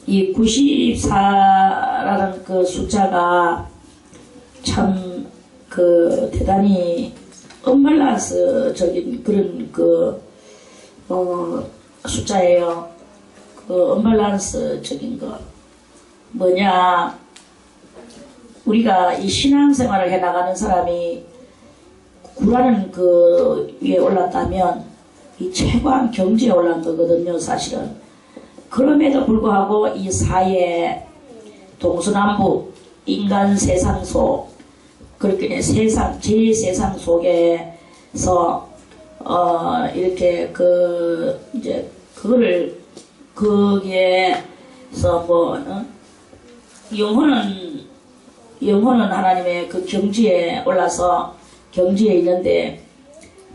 이 94라는 그 숫자가 참 그 대단히 언밸런스적인 그런 그 숫자예요. 그 언밸런스적인 거 뭐냐, 우리가 이 신앙생활을 해나가는 사람이 9라는 그 위에 올랐다면 이 최고한 경지에 올라간 거거든요, 사실은. 그럼에도 불구하고 이 사회 동서남북 인간 세상 속, 그렇게 세상, 제 세상 속에서 이렇게 이제 그거를 거기에서 영혼은 하나님의 그 경지에 올라서 경지에 있는데,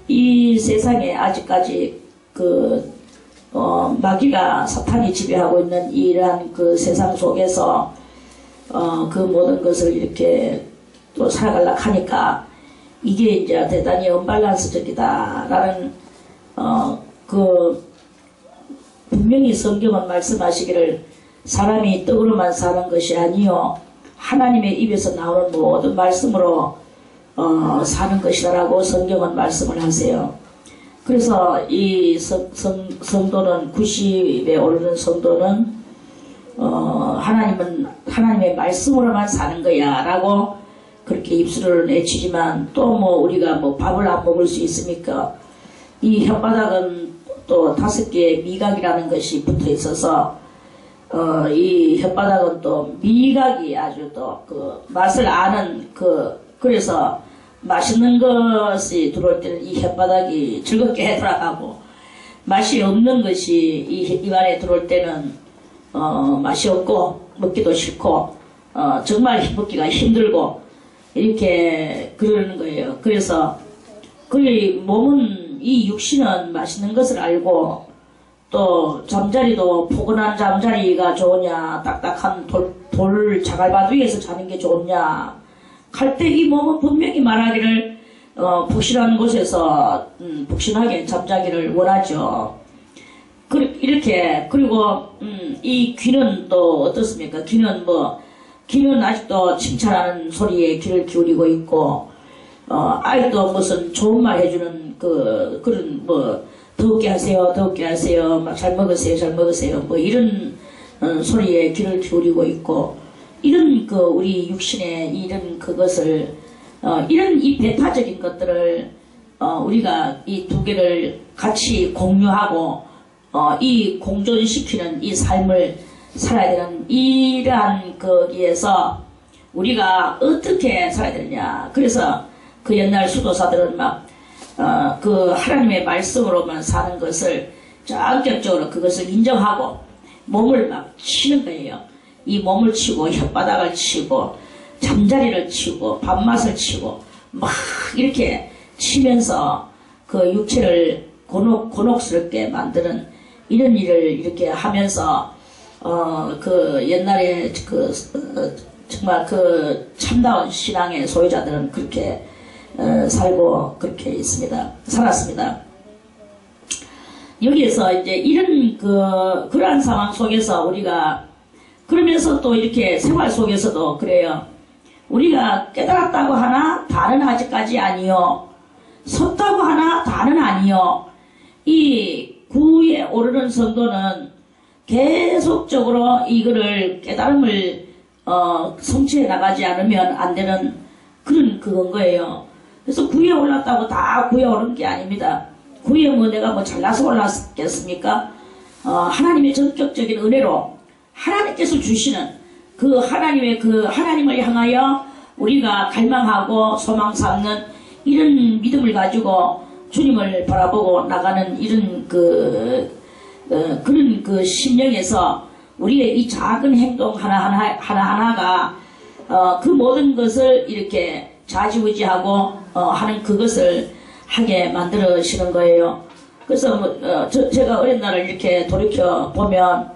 이 세상에 아직까지 마귀가 사탄이 지배하고 있는 이러한 그 세상 속에서 그 모든 것을 이렇게 또 살아가려고 하니까 이게 이제 대단히 언밸런스적이다라는 분명히 성경은 말씀하시기를 사람이 떡으로만 사는 것이 아니요 하나님의 입에서 나오는 모든 말씀으로 사는 것이다라고 성경은 말씀을 하세요. 그래서 이 성도는 90에 오르는 성도는 하나님의 말씀으로만 사는 거야 라고 그렇게 입술을 내치지만, 또 우리가 밥을 안 먹을 수 있습니까? 이 혓바닥은 또 5개의 미각이라는 것이 붙어 있어서 이 혓바닥은 또 미각이 아주 또 맛을 아는 그래서 맛있는 것이 들어올 때는 이 혓바닥이 즐겁게 돌아가고, 맛이 없는 것이 이 입안에 들어올 때는 맛이 없고 먹기도 싫고 정말 먹기가 힘들고 이렇게 그러는 거예요. 그래서 몸은, 이 육신은 맛있는 것을 알고, 또 잠자리도 포근한 잠자리가 좋으냐, 딱딱한 돌 자갈밭 위에서 자는 게 좋으냐 할 때 이 몸은 분명히 말하기를 푹신한 곳에서 푹신하게 잠자기를 원하죠. 이렇게. 그리고 이 귀는 또 어떻습니까? 귀는 아직도 칭찬하는 소리에 귀를 기울이고 있고, 아직도 무슨 좋은 말 해주는 그런 더욱게 하세요, 더욱게 하세요, 잘 먹으세요, 잘 먹으세요, 이런 소리에 귀를 기울이고 있고, 이런 우리 육신의 이런 그것을, 이런 이 배타적인 것들을 우리가 이 두 개를 같이 공유하고 이 공존시키는 이 삶을 살아야 되는, 이러한 거기에서 우리가 어떻게 살아야 되느냐. 그래서 그 옛날 수도사들은 하나님의 말씀으로만 사는 것을 적극적으로 그것을 인정하고 몸을 치는 거예요. 이 몸을 치고 혓바닥을 치고 잠자리를 치고 밥맛을 치고 이렇게 치면서 그 육체를 곤혹스럽게 만드는 이런 일을 이렇게 하면서 옛날에 정말 참다운 신앙의 소유자들은 그렇게 살고 그렇게 살았습니다. 여기에서 이제 이런 그러한 상황 속에서 우리가, 그러면서 또 이렇게 생활 속에서도 그래요. 우리가 깨달았다고 하나 다는 아직까지 아니요, 섰다고 하나 다는 아니요. 이 9에 오르는 성도는 계속적으로 이거를 깨달음을 성취해 나가지 않으면 안 되는 그건 거예요. 그래서 9에 올랐다고 다 9에 오른 게 아닙니다. 9에 내가 잘나서 올랐겠습니까? 하나님의 전격적인 은혜로 하나님께서 주시는 하나님을 향하여 우리가 갈망하고 소망 삼는 이런 믿음을 가지고 주님을 바라보고 나가는 이런 그런 심령에서 우리의 이 작은 행동 하나하나가 그 모든 것을 이렇게 좌지우지하고 하는 그것을 하게 만들어지는 거예요. 그래서 제가 어린 날을 이렇게 돌이켜 보면,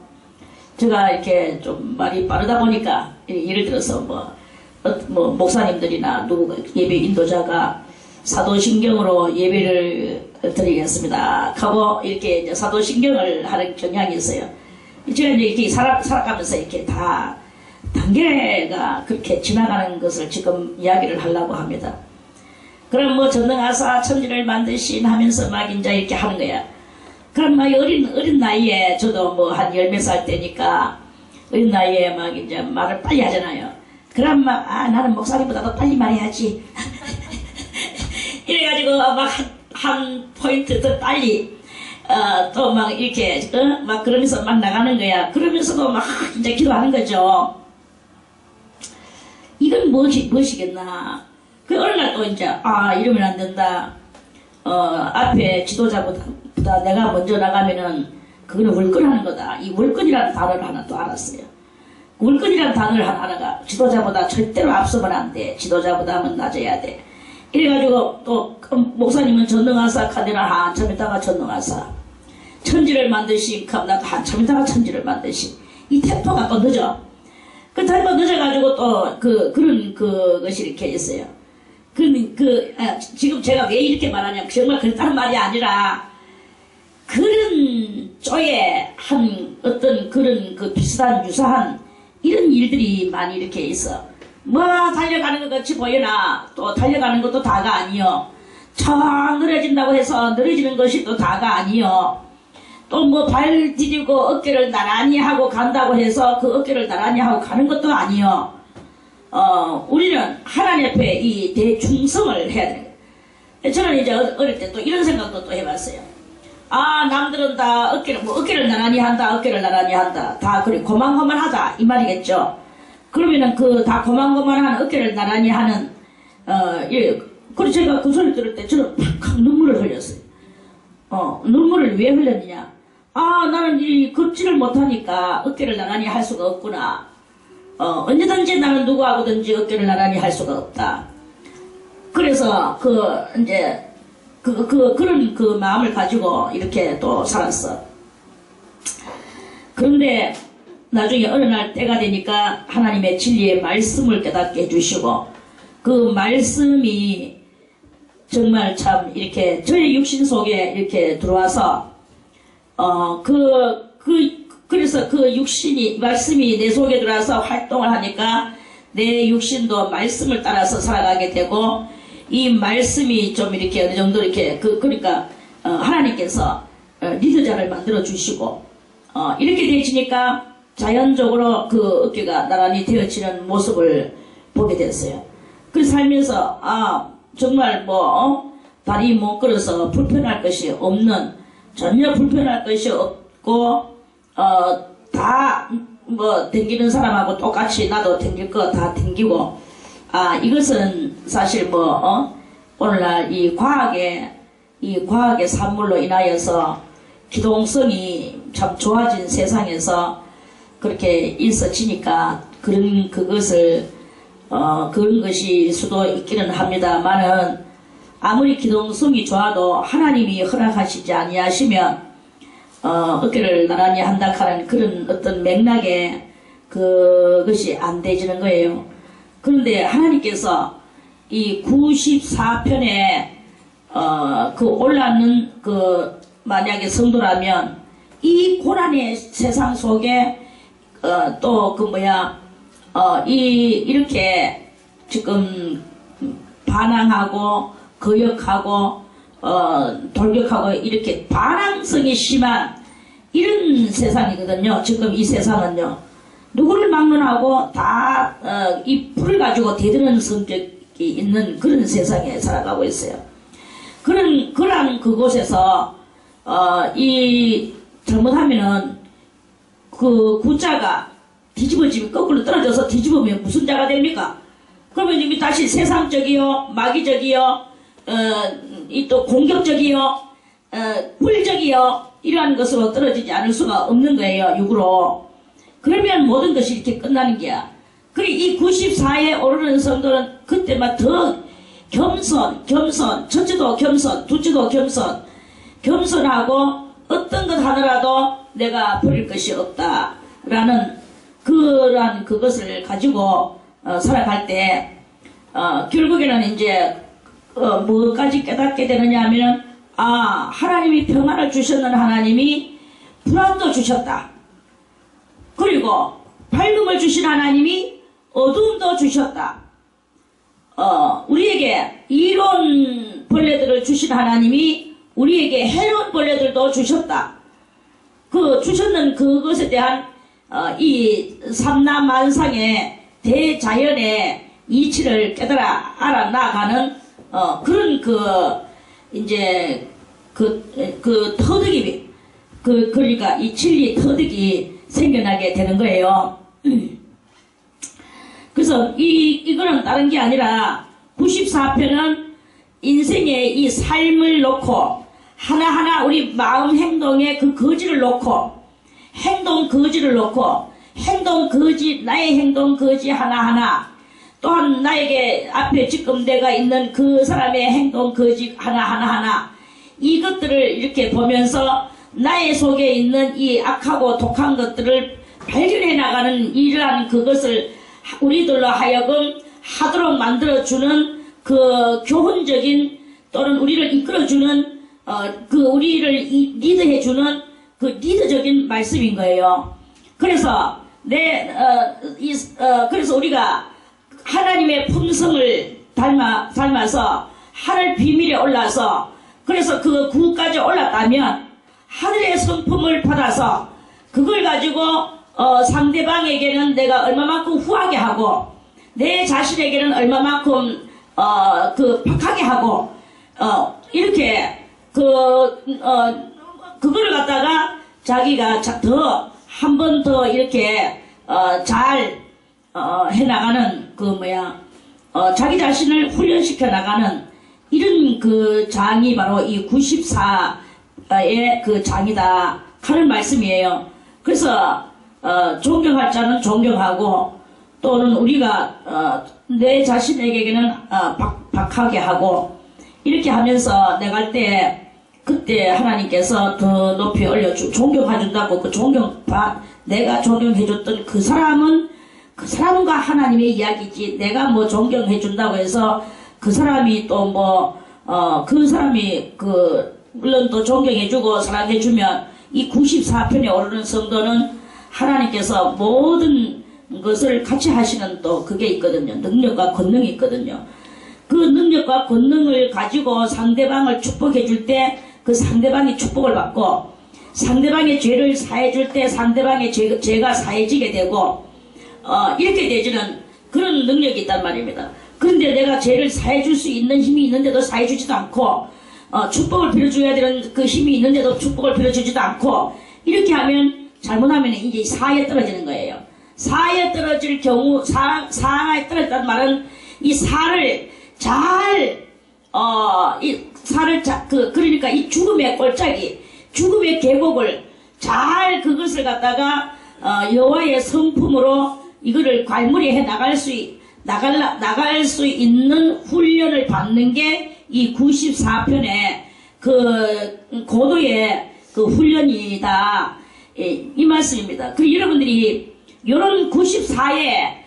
제가 이렇게 좀 말이 빠르다 보니까, 예를 들어서 목사님들이나 누구 예배 인도자가 사도신경으로 예배를 드리겠습니다 하고 이렇게 이제 사도신경을 하는 경향이 있어요. 제가 이제 이렇게 살아가면서 이렇게 다 단계가 그렇게 지나가는 것을 지금 이야기를 하려고 합니다. 그럼 뭐 전능하사 천지를 만드신 하면서 막 이제 이렇게 하는 거야. 그럼 막 어린 나이에 저도 뭐 한 10몇 살 때니까 어린 나이에 막 이제 말을 빨리 하잖아요. 그럼 막 나는 목사님보다도 빨리 말해야지. 이래가지고 막 한 포인트 더 빨리 또 막 이렇게 막 그러면서 막 나가는 거야. 그러면서도 막 이제 기도하는 거죠. 이건 무엇이겠나. 그 어느 날 또 이제 이러면 안 된다. 앞에 지도자보다 내가 먼저 나가면은 그거는 월권하는 거다. 이 월권이라는 단어를 하나 또 알았어요. 월권이라는 단어를 하나가 지도자보다 절대로 앞서면 안 돼. 지도자보다 하면 낮아야 돼. 이래가지고 또 목사님은 전능하사 카데나 한참 있다가 전능하사 천지를 만드신 나도 한참 있다가 천지를 만드신 이 템포가 또 늦어. 그 템포 늦어가지고 또 그런 그것이 이렇게 있어요. 지금 제가 왜 이렇게 말하냐면 정말 그렇다는 말이 아니라 그런 쪽에 한 어떤 그런 그 비슷한 유사한 이런 일들이 많이 이렇게 있어. 뭐 달려가는 것 같이 보이나 또 달려가는 것도 다가 아니요. 참 늘어진다고 해서 늘어지는 것이 또 다가 아니요. 또 뭐 발 디디고 어깨를 나란히 하고 간다고 해서 그 어깨를 나란히 하고 가는 것도 아니요. 우리는 하나님 앞에 이 대충성을 해야 되는 거예요. 저는 이제 어릴 때 또 이런 생각도 또 해봤어요. 남들은 다 어깨를 나란히 한다, 어깨를 나란히 한다. 다 그래 고만고만하다 이 말이겠죠. 그러면은 다 고만고만한 어깨를 나란히 하는 그리고 제가 그 소리 들을 때 저는 팍 눈물을 흘렸어요. 눈물을 왜 흘렸느냐? 나는 이 걷지를 못하니까 어깨를 나란히 할 수가 없구나. 언제든지 나는 누구하고든지 어깨를 나란히 할 수가 없다. 그래서 그런 마음을 가지고 이렇게 또 살았어. 그런데 나중에 어느 날 때가 되니까 하나님의 진리의 말씀을 깨닫게 해주시고 그 말씀이 정말 참 이렇게 저의 육신 속에 이렇게 들어와서 그래서 그 말씀이 내 속에 들어와서 활동을 하니까 내 육신도 말씀을 따라서 살아가게 되고 이 말씀이 좀 이렇게 어느 정도 이렇게 그러니까 하나님께서 리더자를 만들어 주시고 이렇게 되어지니까 자연적으로 그 어깨가 나란히 되어지는 모습을 보게 됐어요. 그래서 살면서 정말 다리 못 걸어서 불편할 것이 없는 전혀 불편할 것이 없고 다 댕기는 사람하고 똑같이 나도 댕길 거 다 댕기고 이것은 사실 오늘날 이 과학의 산물로 인하여서 기동성이 참 좋아진 세상에서 그렇게 있어지니까 그런 것이 수도 있기는 합니다만은 아무리 기동성이 좋아도 하나님이 허락하시지 아니하시면 어깨를 나란히 한다 하는 그런 어떤 맥락에 그것이 안 되지는 거예요. 그런데 하나님께서 이 94편에 올라는 만약에 성도라면 이 고난의 세상 속에 이렇게 지금 반항하고 거역하고 돌격하고 이렇게 반항성이 심한 이런 세상이거든요. 지금 이 세상은요. 누구를 막론하고 다 이 불을 가지고 대드는 성격이 있는 그런 세상에 살아가고 있어요. 그런 그곳에서 잘못하면은 그 구자가 뒤집어지면 거꾸로 떨어져서 뒤집으면 무슨 자가 됩니까? 그러면 이미 다시 세상적이요, 마귀적이요, 또 공격적이요, 물적이요 이러한 것으로 떨어지지 않을 수가 없는 거예요. 육으로. 그러면 모든 것이 이렇게 끝나는 게야. 그리고 이 94에 오르는 성도는 그때만 더 겸손, 첫째도 겸손, 둘째도 겸손하고 어떤 것 하더라도 내가 버릴 것이 없다라는 그것을 가지고 살아갈 때 결국에는 이제 뭐까지 깨닫게 되느냐 하면은 하나님이 평안을 주셨는 하나님이 불안도 주셨다. 그리고 밝음을 주신 하나님이 어두움도 주셨다. 우리에게 이로운 벌레들을 주신 하나님이 우리에게 해로운 벌레들도 주셨다. 그 주셨는 그것에 대한 이 삼라만상의 대자연의 이치를 깨달아 알아나가는 그런 이제 터득이 그러니까 이 진리 터득이 생겨나게 되는 거예요. 그래서 이거는 다른 게 아니라 94편은 인생의 이 삶을 놓고 하나하나 우리 마음 행동의 그 거지를 놓고 행동 거지를 놓고 행동 거지 나의 행동 거지 하나하나 또한 나에게 앞에 지금 내가 있는 그 사람의 행동 거지 하나하나 이것들을 이렇게 보면서 나의 속에 있는 이 악하고 독한 것들을 발견해 나가는 이러한 그것을 우리들로 하여금 하도록 만들어주는 그 교훈적인 또는 우리를 이끌어주는 우리를 리드해주는 그 리더적인 말씀인 거예요. 그래서 그래서 우리가 하나님의 품성을 닮아서 하늘 비밀에 올라서 그래서 그 구까지 올랐다면 하늘의 성품을 받아서 그걸 가지고 상대방에게는 내가 얼마만큼 후하게 하고 내 자신에게는 얼마만큼 박하게 하고 이렇게 그거를 갖다가 자기가 더 한 번 더 이렇게 잘 해나가는 자기 자신을 훈련시켜 나가는 이런 그 장이 바로 이 94의 그 장이다 하는 말씀이에요. 그래서 존경할 자는 존경하고 또는 우리가 내 자신에게는 박하게 하고 이렇게 하면서 나갈 때 그때 하나님께서 더 높이 존경해준다고 내가 존경해줬던 그 사람과 하나님의 이야기지 내가 뭐 존경해준다고 해서 그 사람이 또 그 사람이 물론 또 존경해주고 사랑해주면 이 94편에 오르는 성도는 하나님께서 모든 것을 같이 하시는 또 그게 있거든요. 능력과 권능이 있거든요. 그 능력과 권능을 가지고 상대방을 축복해줄 때 그 상대방이 축복을 받고 상대방의 죄를 사해줄 때 상대방의 죄가 사해지게 되고 이렇게 되지는 그런 능력이 있단 말입니다. 그런데 내가 죄를 사해줄 수 있는 힘이 있는데도 사해주지도 않고 축복을 빌어줘야 되는 그 힘이 있는데도 축복을 빌어주지도 않고 이렇게 하면 잘못하면 이제 사하에 떨어지는 거예요. 사하에 떨어질 경우 사하에 떨어졌다는 말은 이 사를 잘 그러니까 이 죽음의 꼴짜기 죽음의 계곡을 잘 그것을 갖다가 여호와의 성품으로 이거를 괄무리해 나갈 수 있는 훈련을 받는 게 이 94편의 그 고도의 그 훈련이다. 이 말씀입니다. 그 여러분들이 이런 94의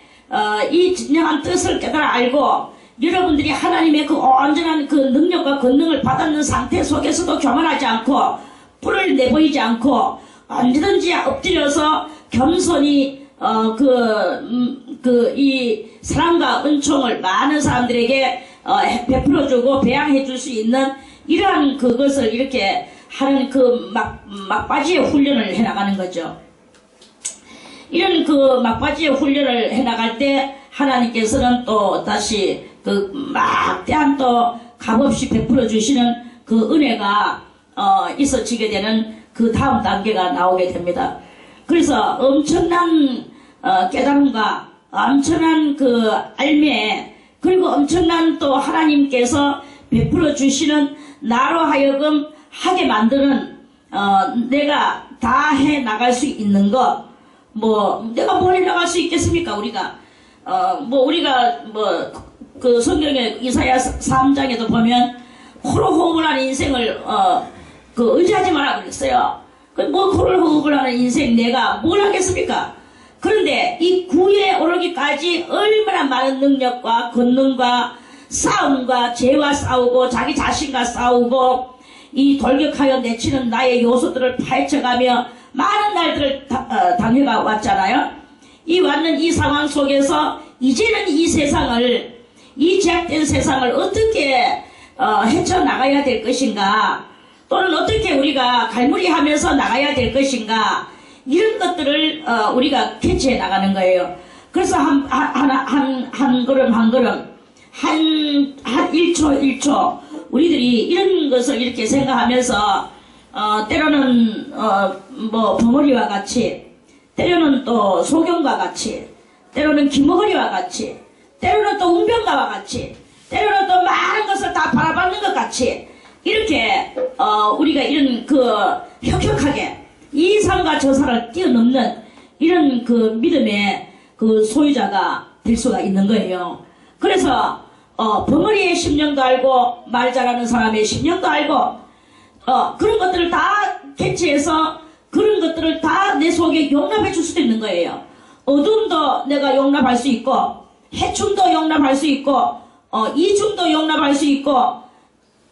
이 진정한 뜻을 깨달아 알고 여러분들이 하나님의 그 온전한 그 능력과 권능을 받았는 상태 속에서도 교만하지 않고 뿔을 내보이지 않고 언제든지 엎드려서 겸손히 이 사랑과 은총을 많은 사람들에게 베풀어주고 배양해줄 수 있는 이러한 그것을 이렇게 하는 그 막바지의 훈련을 해나가는 거죠. 이런 그 막바지의 훈련을 해나갈 때 하나님께서는 또 다시 그 막대한 또 값없이 베풀어 주시는 그 은혜가 있어지게 되는 그 다음 단계가 나오게 됩니다. 그래서 엄청난 깨달음과 엄청난 그 알매 그리고 엄청난 또 하나님께서 베풀어 주시는 나로 하여금 하게 만드는 내가 다 해 나갈 수 있는 것 내가 뭘 해 나갈 수 있겠습니까? 우리가 그 성경의 이사야 3장에도 보면 코로 호흡을 하는 인생을 의지하지 마라 그랬어요. 코로 호흡을 하는 인생 내가 뭘 하겠습니까? 그런데 이 구에 오르기까지 얼마나 많은 능력과 권능과 싸움과 죄와 싸우고 자기 자신과 싸우고 이 돌격하여 내치는 나의 요소들을 파헤쳐가며 많은 날들을 당해가 왔잖아요. 이 왔는 이 상황 속에서 이제는 이 세상을, 이 제약된 세상을 어떻게 헤쳐나가야 될 것인가, 또는 어떻게 우리가 갈무리하면서 나가야 될 것인가, 이런 것들을 우리가 캐치해 나가는 거예요. 그래서 한 걸음 한 걸음, 한 1초 1초 우리들이 이런 것을 이렇게 생각하면서 때로는 뭐 벙어리와 같이, 때로는 또 소경과 같이, 때로는 김어거리와 같이, 때로는 또 운병가와 같이, 때로는 또 많은 것을 다 바라봤는 것 같이, 이렇게 우리가 이런 혁혁하게 이 산과 저 산을 뛰어넘는 이런 믿음의 소유자가 될 수가 있는 거예요. 그래서 벙어리의 심령도 알고 말 잘하는 사람의 심령도 알고 그런 것들을 다 캐치해서 그런 것들을 다 내 속에 용납해 줄 수도 있는 거예요. 어둠도 내가 용납할 수 있고, 해충도 용납할 수 있고, 이충도 용납할 수 있고,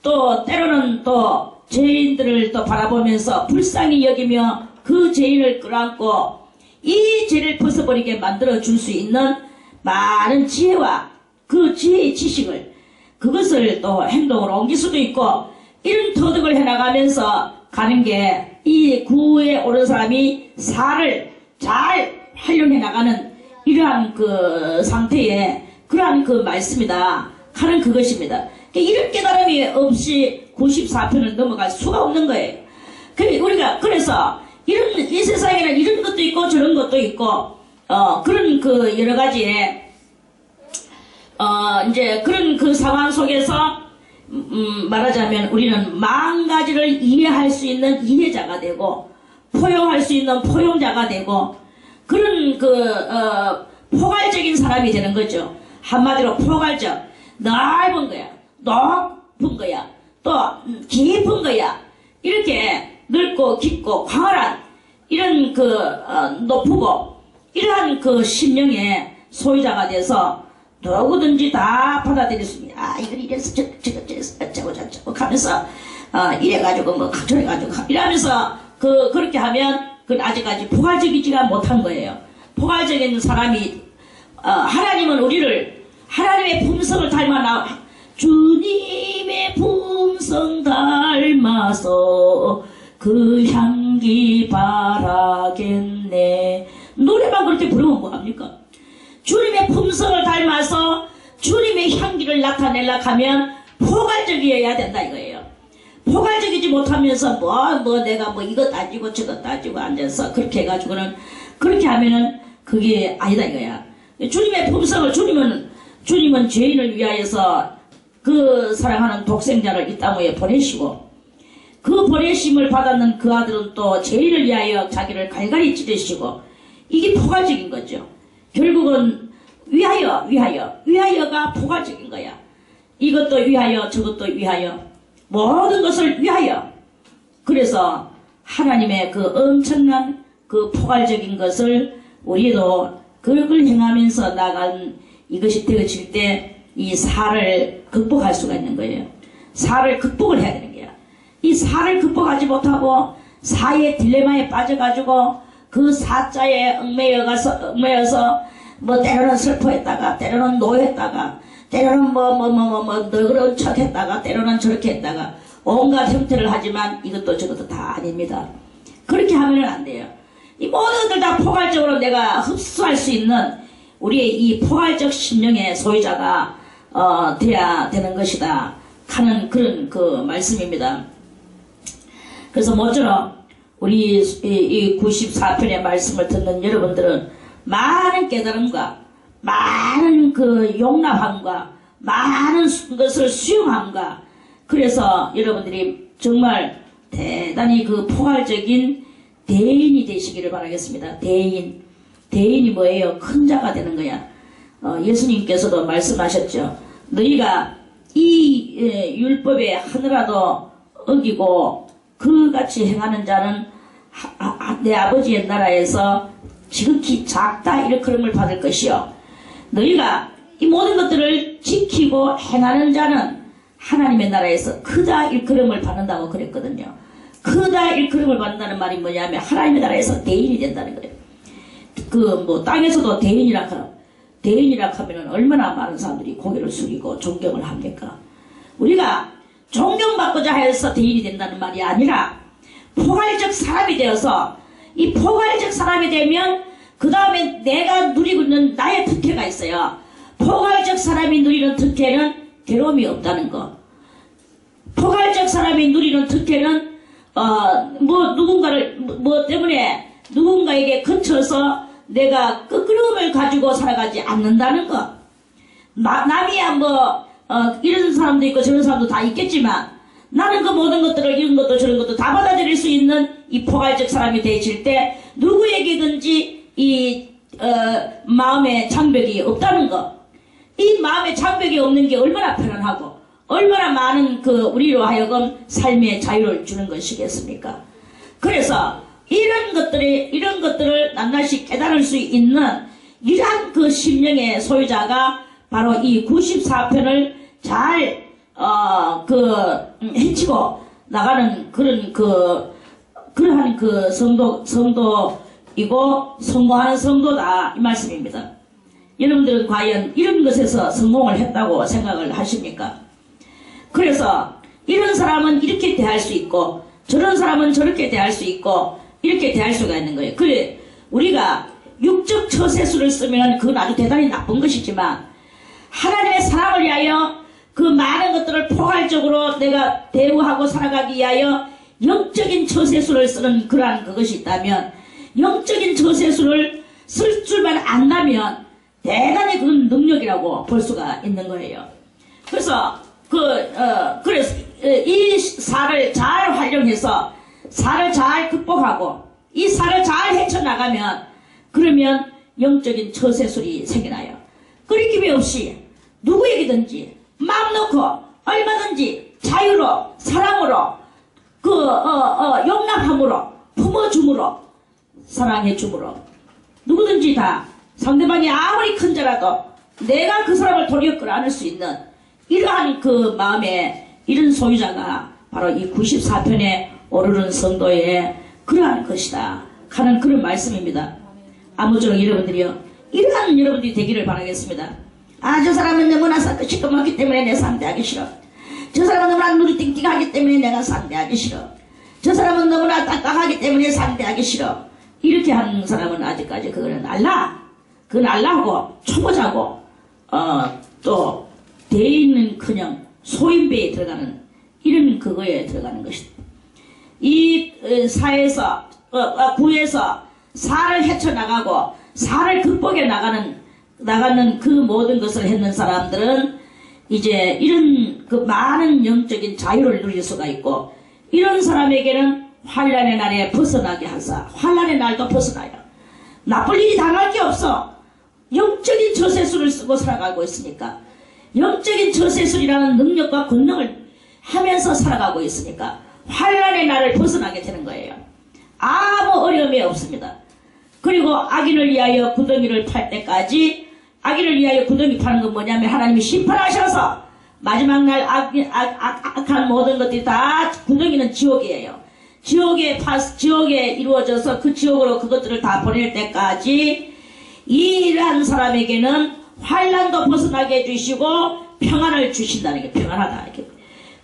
또 때로는 또 죄인들을 또 바라보면서 불쌍히 여기며 그 죄인을 끌어안고 이 죄를 벗어버리게 만들어 줄 수 있는 많은 지혜와 그 지혜의 지식을, 그것을 또 행동으로 옮길 수도 있고, 이런 터득을 해나가면서 가는 게 이 구에 오른 사람이 살을 잘 활용해 나가는 이러한 상태의 그러한 말씀이다 하는 그것입니다. 이런 깨달음이 없이 94편을 넘어갈 수가 없는 거예요. 우리가 그래서 이 세상에는 이런 것도 있고 저런 것도 있고 그런 여러 가지의 이제 그런 상황 속에서 말하자면 우리는 만 가지를 이해할 수 있는 이해자가 되고, 포용할 수 있는 포용자가 되고, 그런 포괄적인 사람이 되는 거죠. 한마디로 포괄적, 넓은 거야, 높은 거야, 또 깊은 거야. 이렇게 넓고 깊고 광활한 이런 높고 이러한 심령의 소유자가 돼서 누구든지 다 받아들일 수 있는, 이건 이래서 저쩌고 하면서 이래가지고 저래가지고 이러면서 그렇게 하면 그건 아직까지 포괄적이지가 못한 거예요. 포괄적인 사람이 하나님은 우리를 하나님의 품성을 닮아 주님의 품성 닮아서 그 향기 바라겠네. 노래만 그렇게 부르면 뭐합니까? 주님의 품성을 닮아서 주님의 향기를 나타내려고 하면 포괄적이어야 된다 이거예요. 포괄적이지 못하면서 내가 이것 따지고 저것 따지고 앉아서 그렇게 해가지고는, 그렇게 하면은 그게 아니다 이거야. 주님의 품성을, 주님은 죄인을 위하여서 그 사랑하는 독생자를 이 땅 위에 보내시고, 그 보내심을 받았는 그 아들은 또 죄인을 위하여 자기를 갈갈이 찌르시고, 이게 포괄적인 거죠. 결국은 위하여가 포괄적인 거야. 이것도 위하여 저것도 위하여 모든 것을 위하여. 그래서 하나님의 엄청난 포괄적인 것을 우리도 그걸 행하면서 나간 이것이 되어질 때 이 살을 극복할 수가 있는 거예요. 살을 극복을 해야 되는 거야. 이 살을 극복하지 못하고 사의 딜레마에 빠져가지고 그 사자에 얽매여서 때로는 슬퍼했다가, 때로는 노했다가, 때로는 너그러운 척 했다가, 때로는 저렇게 했다가, 온갖 형태를 하지만 이것도 저것도 다 아닙니다. 그렇게 하면은 안 돼요. 이 모든 것들 다 포괄적으로 내가 흡수할 수 있는 우리의 이 포괄적 심령의 소유자가 돼야 되는 것이다 하는 그런 말씀입니다. 그래서 모쪼록 우리 이 94편의 말씀을 듣는 여러분들은 많은 깨달음과 많은 용납함과 많은 것을 수용함과, 그래서 여러분들이 정말 대단히 포괄적인 대인이 되시기를 바라겠습니다. 대인이 뭐예요? 큰 자가 되는 거야. 예수님께서도 말씀하셨죠. 너희가 이 율법에 하나라도 어기고 그같이 행하는 자는 내 아버지의 나라에서 지극히 작다 일컬음을 받을 것이요, 너희가 이 모든 것들을 지키고 행하는 자는 하나님의 나라에서 크다 일컬음을 받는다고 그랬거든요. 크다 일컬음을 받는다는 말이 뭐냐면 하나님의 나라에서 대인이 된다는 거예요. 그 뭐 땅에서도 대인이라 하면은 얼마나 많은 사람들이 고개를 숙이고 존경을 합니까? 우리가 존경받고자 해서 대인이 된다는 말이 아니라 포괄적 사람이 되어서 이 포괄적 사람이 되면 그 다음에 내가 누리고 있는 나의 특혜가 있어요. 포괄적 사람이 누리는 특혜는 괴로움이 없다는 거. 포괄적 사람이 누리는 특혜는 누군가를 뭐 때문에 누군가에게 거쳐서 내가 끄끄러움을 가지고 살아가지 않는다는 거. 남이야 이런 사람도 있고 저런 사람도 다 있겠지만 나는 그 모든 것들을 이런 것도 저런 것도 다 받아들일 수 있는 이 포괄적 사람이 되어질 때 누구에게든지 이 마음의 장벽이 없다는 거. 이 마음의 장벽이 없는 게 얼마나 편안하고 얼마나 많은 우리로 하여금 삶의 자유를 주는 것이겠습니까? 그래서 이런 것들을 낱낱이 깨달을 수 있는 이러한 그 심령의 소유자가 바로 이 94편을 잘 헤치고 나가는 그러한 성도이고 성공하는 성도다 이 말씀입니다. 여러분들은 과연 이런 것에서 성공을 했다고 생각을 하십니까? 그래서 이런 사람은 이렇게 대할 수 있고 저런 사람은 저렇게 대할 수 있고 이렇게 대할 수가 있는 거예요. 그래 우리가 육적 처세술을 쓰면 그건 아주 대단히 나쁜 것이지만 하나님의 사랑을 위하여 그 많은 것들을 포괄적으로 내가 대우하고 살아가기 위하여 영적인 처세술을 쓰는 그러한 그것이 있다면 영적인 처세술을 쓸 줄만 안다면 대단히 그건 능력이라고 볼 수가 있는 거예요. 그래서 그래서 이 사를 잘 활용해서 사를 잘 극복하고 이 사를 잘 헤쳐나가면 그러면 영적인 처세술이 생겨나요. 끊김이 없이 누구에게든지 마음 놓고 얼마든지 자유로 사랑으로 용납함으로 품어줌으로 사랑해줌으로 누구든지 다 상대방이 아무리 큰 자라도 내가 그 사람을 도리어 끌어안을 수 있는 이러한 그 마음의 이런 소유자가 바로 이 94편에 오르는 성도의 그러한 것이다 하는 그런 말씀입니다. 아무쪼록 여러분들이요 이러한 여러분들이 되기를 바라겠습니다. 저 사람은 너무나 시커멓기 때문에 내가 상대하기 싫어. 저 사람은 너무나 눈이 띵띵하기 때문에 내가 상대하기 싫어. 저 사람은 너무나 딱딱하기 때문에 상대하기 싫어. 이렇게 하는 사람은 아직까지 그거는 그건 알라고 초보자고 또 대인은커녕 소인배에 들어가는 이런 그거에 들어가는 것이다. 이 사에서 구에서 사를 헤쳐나가고 사를 극복해 나가는 그 모든 것을 했는 사람들은 이제 이런 그 많은 영적인 자유를 누릴 수가 있고 이런 사람에게는 환난의 날에 벗어나게 하사 환난의 날도 벗어나요. 나쁠 일이 당할 게 없어. 영적인 처세술을 쓰고 살아가고 있으니까 영적인 처세술이라는 능력과 권능을 하면서 살아가고 있으니까 환난의 날을 벗어나게 되는 거예요. 아무 어려움이 없습니다. 그리고 악인을 위하여 구덩이를 팔 때까지 악인을 위하여 구덩이 파는 건 뭐냐면 하나님이 심판하셔서 마지막 날 악한 모든 것들이 다 구덩이는 지옥이에요. 지옥에 이루어져서 그 지옥으로 그것들을 다 보낼 때까지 이러한 사람에게는 환난도 벗어나게 해주시고 평안을 주신다는 게 평안하다.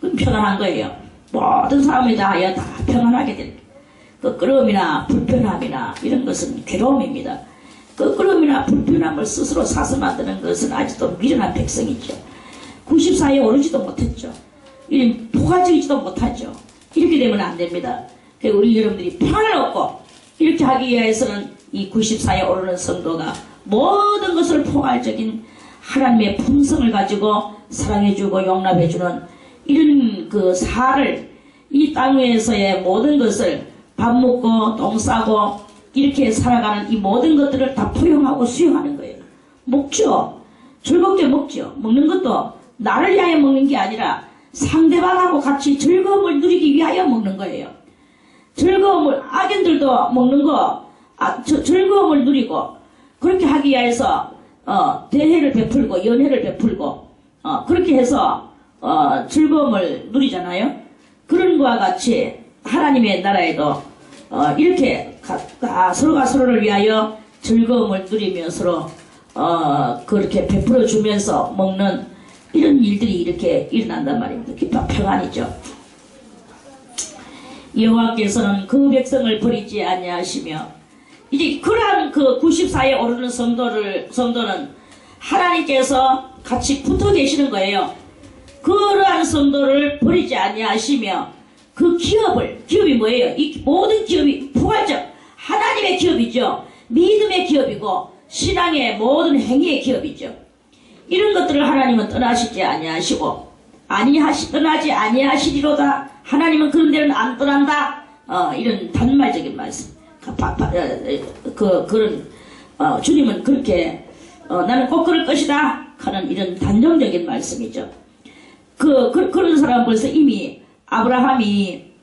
그건 평안한 거예요. 모든 사람에 대하여 다 평안하게 됩니다. 끄끄러움이나 불편함이나 이런 것은 괴로움입니다. 끄끄러움이나 불편함을 스스로 사서 만드는 것은 아직도 미련한 백성이죠. 94에 오르지도 못했죠. 포괄적이지도 못하죠. 이렇게 되면 안 됩니다. 그리고 우리 여러분들이 평안을 얻고 이렇게 하기 위해서는 이 94에 오르는 성도가 모든 것을 포괄적인 하나님의 품성을 가지고 사랑해주고 용납해주는 이런 그 사를 이 땅 위에서의 모든 것을 밥 먹고 똥 싸고 이렇게 살아가는 이 모든 것들을 다 포용하고 수용하는 거예요. 먹죠. 즐겁게 먹죠. 먹는 것도 나를 위하여 먹는 게 아니라 상대방하고 같이 즐거움을 누리기 위하여 먹는 거예요. 즐거움을 악인들도 먹는 거 즐거움을 누리고 그렇게 하기 위해서 대회를 베풀고 연회를 베풀고 그렇게 해서 즐거움을 누리잖아요. 그런 거와 같이 하나님의 나라에도 이렇게 서로가 서로를 위하여 즐거움을 누리며 서로 그렇게 베풀어 주면서 먹는 이런 일들이 이렇게 일어난단 말입니다. 기뻐 평안이죠. 여호와께서는 그 백성을 버리지 아니하시며, 이제 그러한 그 94에 오르는 성도는 하나님께서 같이 붙어 계시는 거예요. 그러한 성도를 버리지 아니하시며, 그 기업이 뭐예요? 이 모든 기업이 포괄적 하나님의 기업이죠. 믿음의 기업이고 신앙의 모든 행위의 기업이죠. 이런 것들을 하나님은 떠나시지 아니하시고 떠나지 아니하시리로다. 하나님은 그런 데는 안 떠난다. 이런 단말적인 말씀. 주님은 그렇게 나는 꼭 그럴 것이다 하는 이런 단정적인 말씀이죠. 그런 사람은 벌써 이미 아브라함에게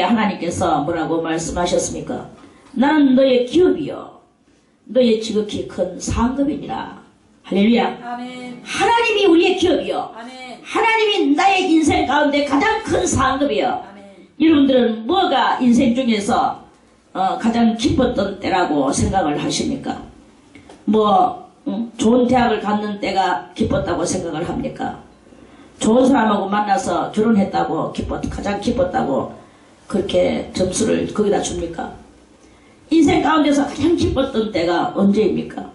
하나님께서 뭐라고 말씀하셨습니까? 나는 너의 기업이요 너의 지극히 큰 상급이니라. 할렐루야. 아멘. 하나님이 우리의 기업이요. 아멘. 하나님이 나의 인생 가운데 가장 큰 상급이요. 아멘. 여러분들은 뭐가 인생 중에서 가장 기뻤던 때라고 생각을 하십니까? 좋은 대학을 갔는 때가 기뻤다고 생각을 합니까? 좋은 사람하고 만나서 결혼했다고 가장 기뻤다고 그렇게 점수를 거기다 줍니까? 인생 가운데서 가장 기뻤던 때가 언제입니까?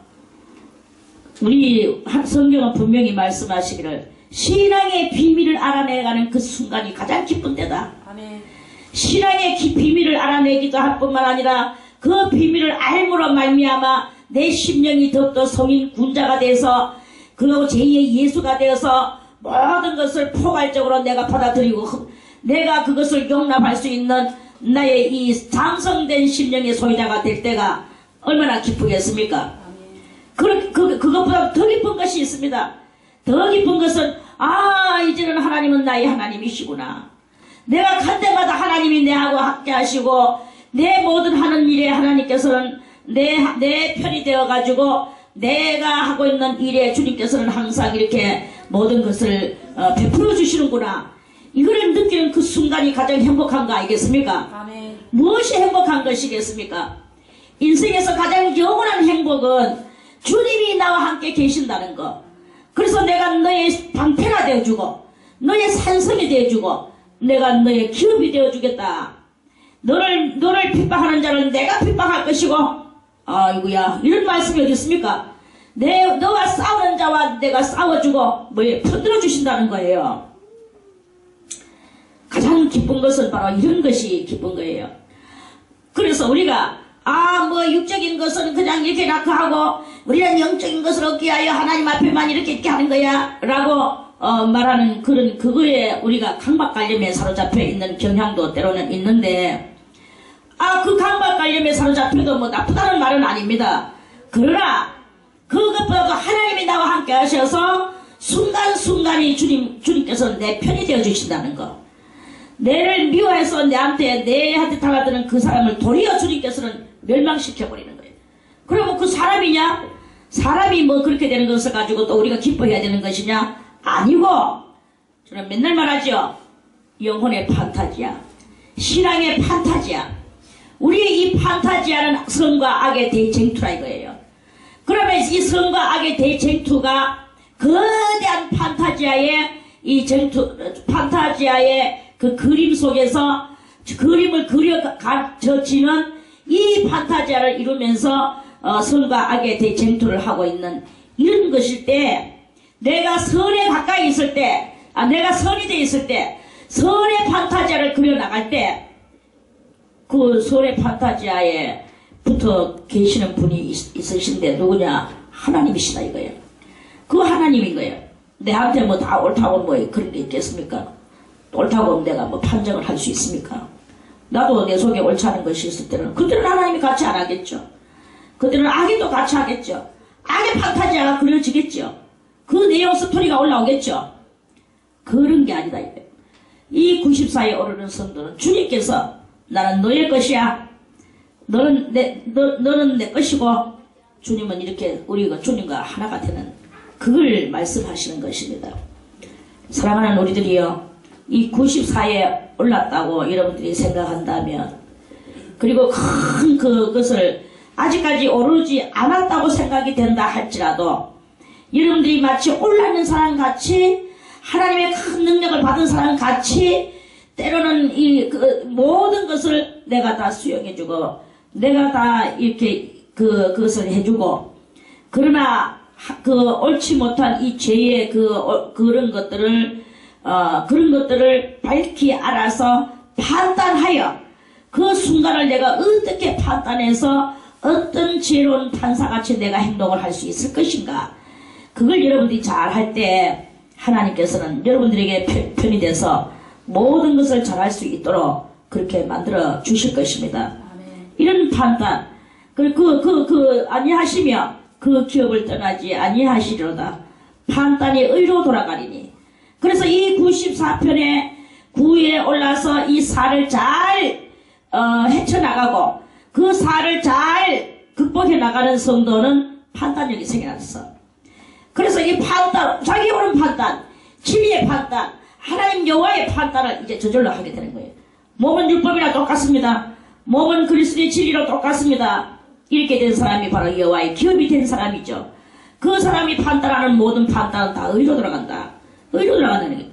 우리 성경은 분명히 말씀하시기를 신앙의 비밀을 알아내가는 그 순간이 가장 기쁜 때다. 아멘. 신앙의 비밀을 알아내기도 할 뿐만 아니라 그 비밀을 알므로 말미암아 내 심령이 더욱더 성인 군자가 돼서 그리고 제2의 예수가 되어서 모든 것을 포괄적으로 내가 받아들이고 내가 그것을 용납할 수 있는 나의 이 장성된 심령의 소유자가 될 때가 얼마나 기쁘겠습니까? 그것보다 더 기쁜 것이 있습니다. 더 기쁜 것은 이제는 하나님은 나의 하나님이시구나. 내가 간 데마다 하나님이 내하고 함께 하시고 내 모든 하는 일에 하나님께서는 내 편이 되어가지고 내가 하고 있는 일에 주님께서는 항상 이렇게 모든 것을 베풀어 주시는구나. 이거를 느끼는 그 순간이 가장 행복한 거 아니겠습니까? 아멘. 무엇이 행복한 것이겠습니까? 인생에서 가장 영원한 행복은 주님이 나와 함께 계신다는 거. 그래서 내가 너의 방패가 되어주고 너의 산성이 되어주고 내가 너의 기업이 되어주겠다. 너를 핍박하는 자를 내가 핍박할 것이고 아이고야 이런 말씀이 어디 있습니까? 너와 싸우는 자와 내가 싸워주고 편들어 주신다는 거예요. 가장 기쁜 것은 바로 이런 것이 기쁜 거예요. 그래서 우리가 육적인 것은 그냥 이렇게 낙하하고 우리는 영적인 것을 얻기 위하여 하나님 앞에만 이렇게 하는 거야 라고 말하는 그거에 우리가 강박관념에 사로잡혀 있는 경향도 때로는 있는데 그 강박관념에 사로잡혀도 나쁘다는 말은 아닙니다. 그러나 그것보다도 하나님이 나와 함께 하셔서 순간순간이 주님께서 내 편이 되어 주신다는 거. 내를 미워해서 내한테 달라드는 그 사람을 도리어 주님께서는 멸망시켜버리는 거예요. 그러면 그 사람이냐? 사람이 그렇게 되는 것을 가지고 또 우리가 기뻐해야 되는 것이냐? 아니고, 저는 맨날 말하죠. 영혼의 판타지야. 신앙의 판타지야. 우리의 이 판타지아는 선과 악의 대쟁투라 이거예요. 그러면 이 선과 악의 대쟁투가 거대한 판타지아의 그 그림 속에서 그림을 그려지는 이 판타지아를 이루면서 선과 악의 대쟁투를 하고 있는 이런 것일 때 내가 선에 가까이 있을 때 내가 선이 돼 있을 때 선의 판타지아를 그려나갈 때 그 선의 판타지아에 붙어 계시는 분이 있으신데 누구냐? 하나님이시다 이거예요. 그 하나님인 거예요. 내한테 다 옳다고 그런 게 있겠습니까? 옳다고 하면 내가 판정을 할 수 있습니까? 나도 내 속에 옳지 않은 것이 있을 때는 그때는 하나님이 같이 안 하겠죠. 그때는 악이 또 같이 하겠죠. 악의 판타지아가 그려지겠죠. 그 내용 스토리가 올라오겠죠. 그런 게 아니다 이거예요. 이 94에 오르는 성도는 주님께서 나는 너의 것이야. 너는 내 것이고 주님은 이렇게 우리가 주님과 하나가 되는 그걸 말씀하시는 것입니다. 사랑하는 우리들이여, 이 94에 올랐다고 여러분들이 생각한다면, 그리고 큰 그것을 아직까지 오르지 않았다고 생각이 된다 할지라도, 여러분들이 마치 올라있는 사람 같이, 하나님의 큰 능력을 받은 사람 같이, 때로는 모든 것을 내가 다 수용해주고, 내가 다 이렇게 그것을 해주고, 그러나 옳지 못한 이 죄의 그런 것들을 밝히 알아서 판단하여, 그 순간을 내가 어떻게 판단해서 어떤 지혜로운 판사같이 내가 행동을 할 수 있을 것인가. 그걸 여러분들이 잘 할 때 하나님께서는 여러분들에게 편이 돼서 모든 것을 잘할 수 있도록 그렇게 만들어 주실 것입니다. 이런 판단, 아니하시며 그 기업을 떠나지 아니하시리로다. 판단이 의로 돌아가리니. 그래서 이 94편의 9에 올라서 이 사를 잘 헤쳐나가고 그 사를 잘 극복해 나가는 성도는 판단력이 생겨났어. 그래서 이 판단, 자기 옳은 판단, 진리의 판단, 하나님 여호와의 판단을 이제 저절로 하게 되는 거예요. 몸은 율법이랑 똑같습니다. 몸은 그리스도의 진리로 똑같습니다. 이렇게 된 사람이 바로 여호와의 기업이 된 사람이죠. 그 사람이 판단하는 모든 판단은 다 의로 들어간다. 의로 들어간다는 게,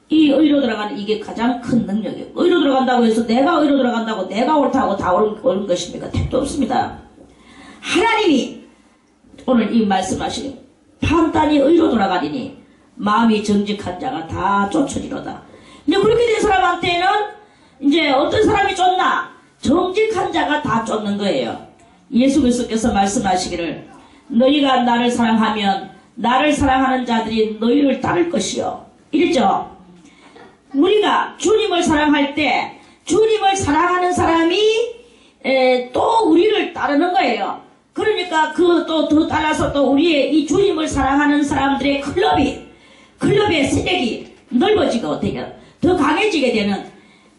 이 의로 들어가는 이게 가장 큰 능력이에요. 의로 들어간다고 해서 내가 의로 들어간다고 내가 옳다고 다 옳은 것입니까? 택도 없습니다. 하나님이 오늘 이 말씀하시는 판단이 의로 돌아가리니 마음이 정직한 자가 다 쫓으리로다. 이제 그렇게 된 사람한테는 이제 어떤 사람이 쫓나? 정직한 자가 다 쫓는 거예요. 예수 그리스도께서 말씀하시기를, 너희가 나를 사랑하면 나를 사랑하는 자들이 너희를 따를 것이요. 이랬죠. 우리가 주님을 사랑할 때 주님을 사랑하는 사람이 또 우리를 따르는 거예요. 그러니까 또 더 따라서 또 우리의 이 주님을 사랑하는 사람들의 클럽의 세력이 넓어지고 더 강해지게 되는,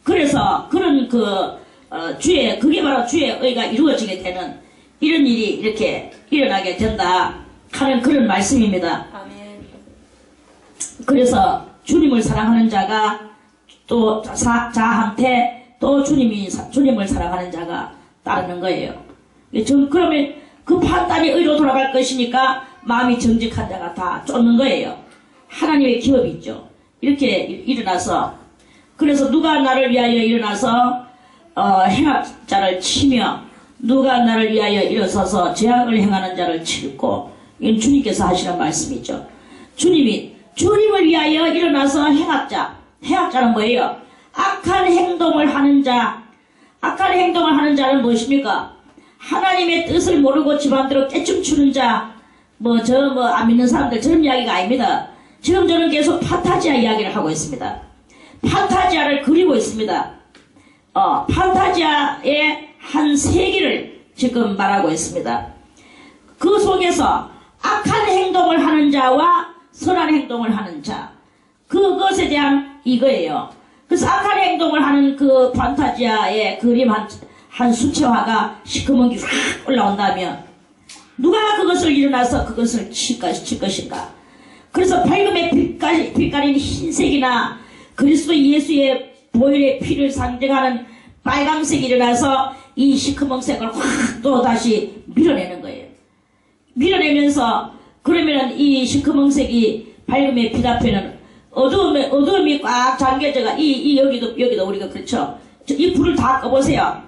그래서 그런 그게 바로 주의 의가 이루어지게 되는 이런 일이 이렇게 일어나게 된다 하는 그런 말씀입니다. 아멘. 그래서 주님을 사랑하는 자가 또 자한테 또 주님을 사랑하는 자가 따르는 거예요. 그러면 그 판단이 의로 돌아갈 것이니까 마음이 정직한 자가 다 쫓는 거예요. 하나님의 기업이 있죠. 이렇게 일어나서, 그래서 누가 나를 위하여 일어나서 행악자를 치며 누가 나를 위하여 일어서서 죄악을 행하는 자를 치고, 이건 주님께서 하시는 말씀이죠. 주님을 위하여 일어나서 행악자는 뭐예요? 악한 행동을 하는 자. 악한 행동을 하는 자는 무엇입니까? 하나님의 뜻을 모르고 집안대로 깨춤추는 자. 안 믿는 사람들 저런 이야기가 아닙니다. 지금 저는 계속 판타지아 이야기를 하고 있습니다. 판타지아를 그리고 있습니다. 판타지아의 한 세계를 지금 말하고 있습니다. 그 속에서 악한 행동을 하는 자와 선한 행동을 하는 자, 그것에 대한 이거예요. 그래서 악한 행동을 하는 그 판타지아의 그림 한 수채화가 시커먼 게 확 올라온다면 누가 그것을 일어나서 그것을 칠 것인가? 그래서 밝음의 빛깔인 흰색이나 그리스도 예수의 보혈의 피를 상징하는 빨강색이 일어나서 이 시커먼색을 확 또 다시 밀어내는 거예요. 밀어내면서, 그러면은 이 시커먼색이 밝음의 빛 앞에는 어두움이 꽉 잠겨져가, 여기도 우리가 그렇죠. 이 불을 다 꺼보세요.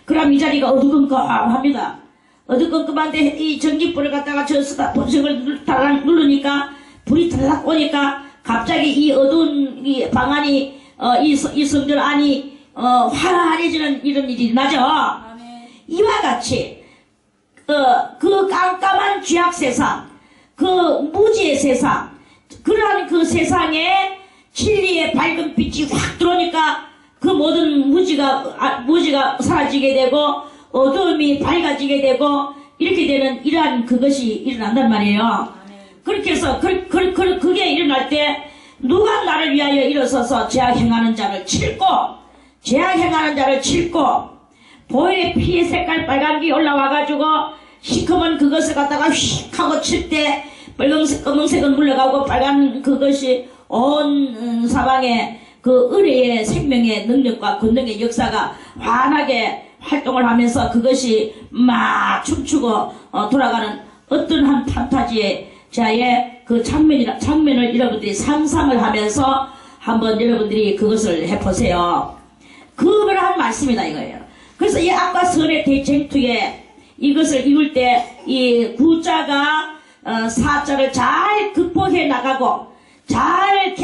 그럼 이 자리가 어두컴컴합니다. 어두컴컴한데 이 전기불을 갖다가 저수다 본색을 달랑 누르니까 불이 달락 오니까 갑자기 이 어두운 이 방 안이 이 성전 안이 환해지는 이런 일이 나죠. 이와 같이 그 깜깜한 죄악 세상, 그 무지의 세상, 그러한 그 세상에 진리의 밝은 빛이 확 들어오니까 그 모든 무지가 사라지게 되고 어두움이 밝아지게 되고 이렇게 되는 이러한 그것이 일어난단 말이에요. 그렇게 해서 그게 일어날 때 누가 나를 위하여 일어서서 죄악 행하는 자를 칠고 보혈의 피의 색깔 빨간기 올라와가지고 시커먼 그것을 갖다가 휙 하고 칠 때 빨간색 검은색은 물러가고 빨간 그것이 온 사방에 그 은혜의 생명의 능력과 권능의 역사가 환하게 활동을 하면서 그것이 막 춤추고 돌아가는 어떤 한 판타지의 자의 그 장면을 여러분들이 상상을 하면서 한번 여러분들이 그것을 해보세요. 그걸 한 말씀이다 이거예요. 그래서 이 악과 선의 대쟁투에 이것을 읽을 때 이 구자가 사자를 잘 극복해 나가고 잘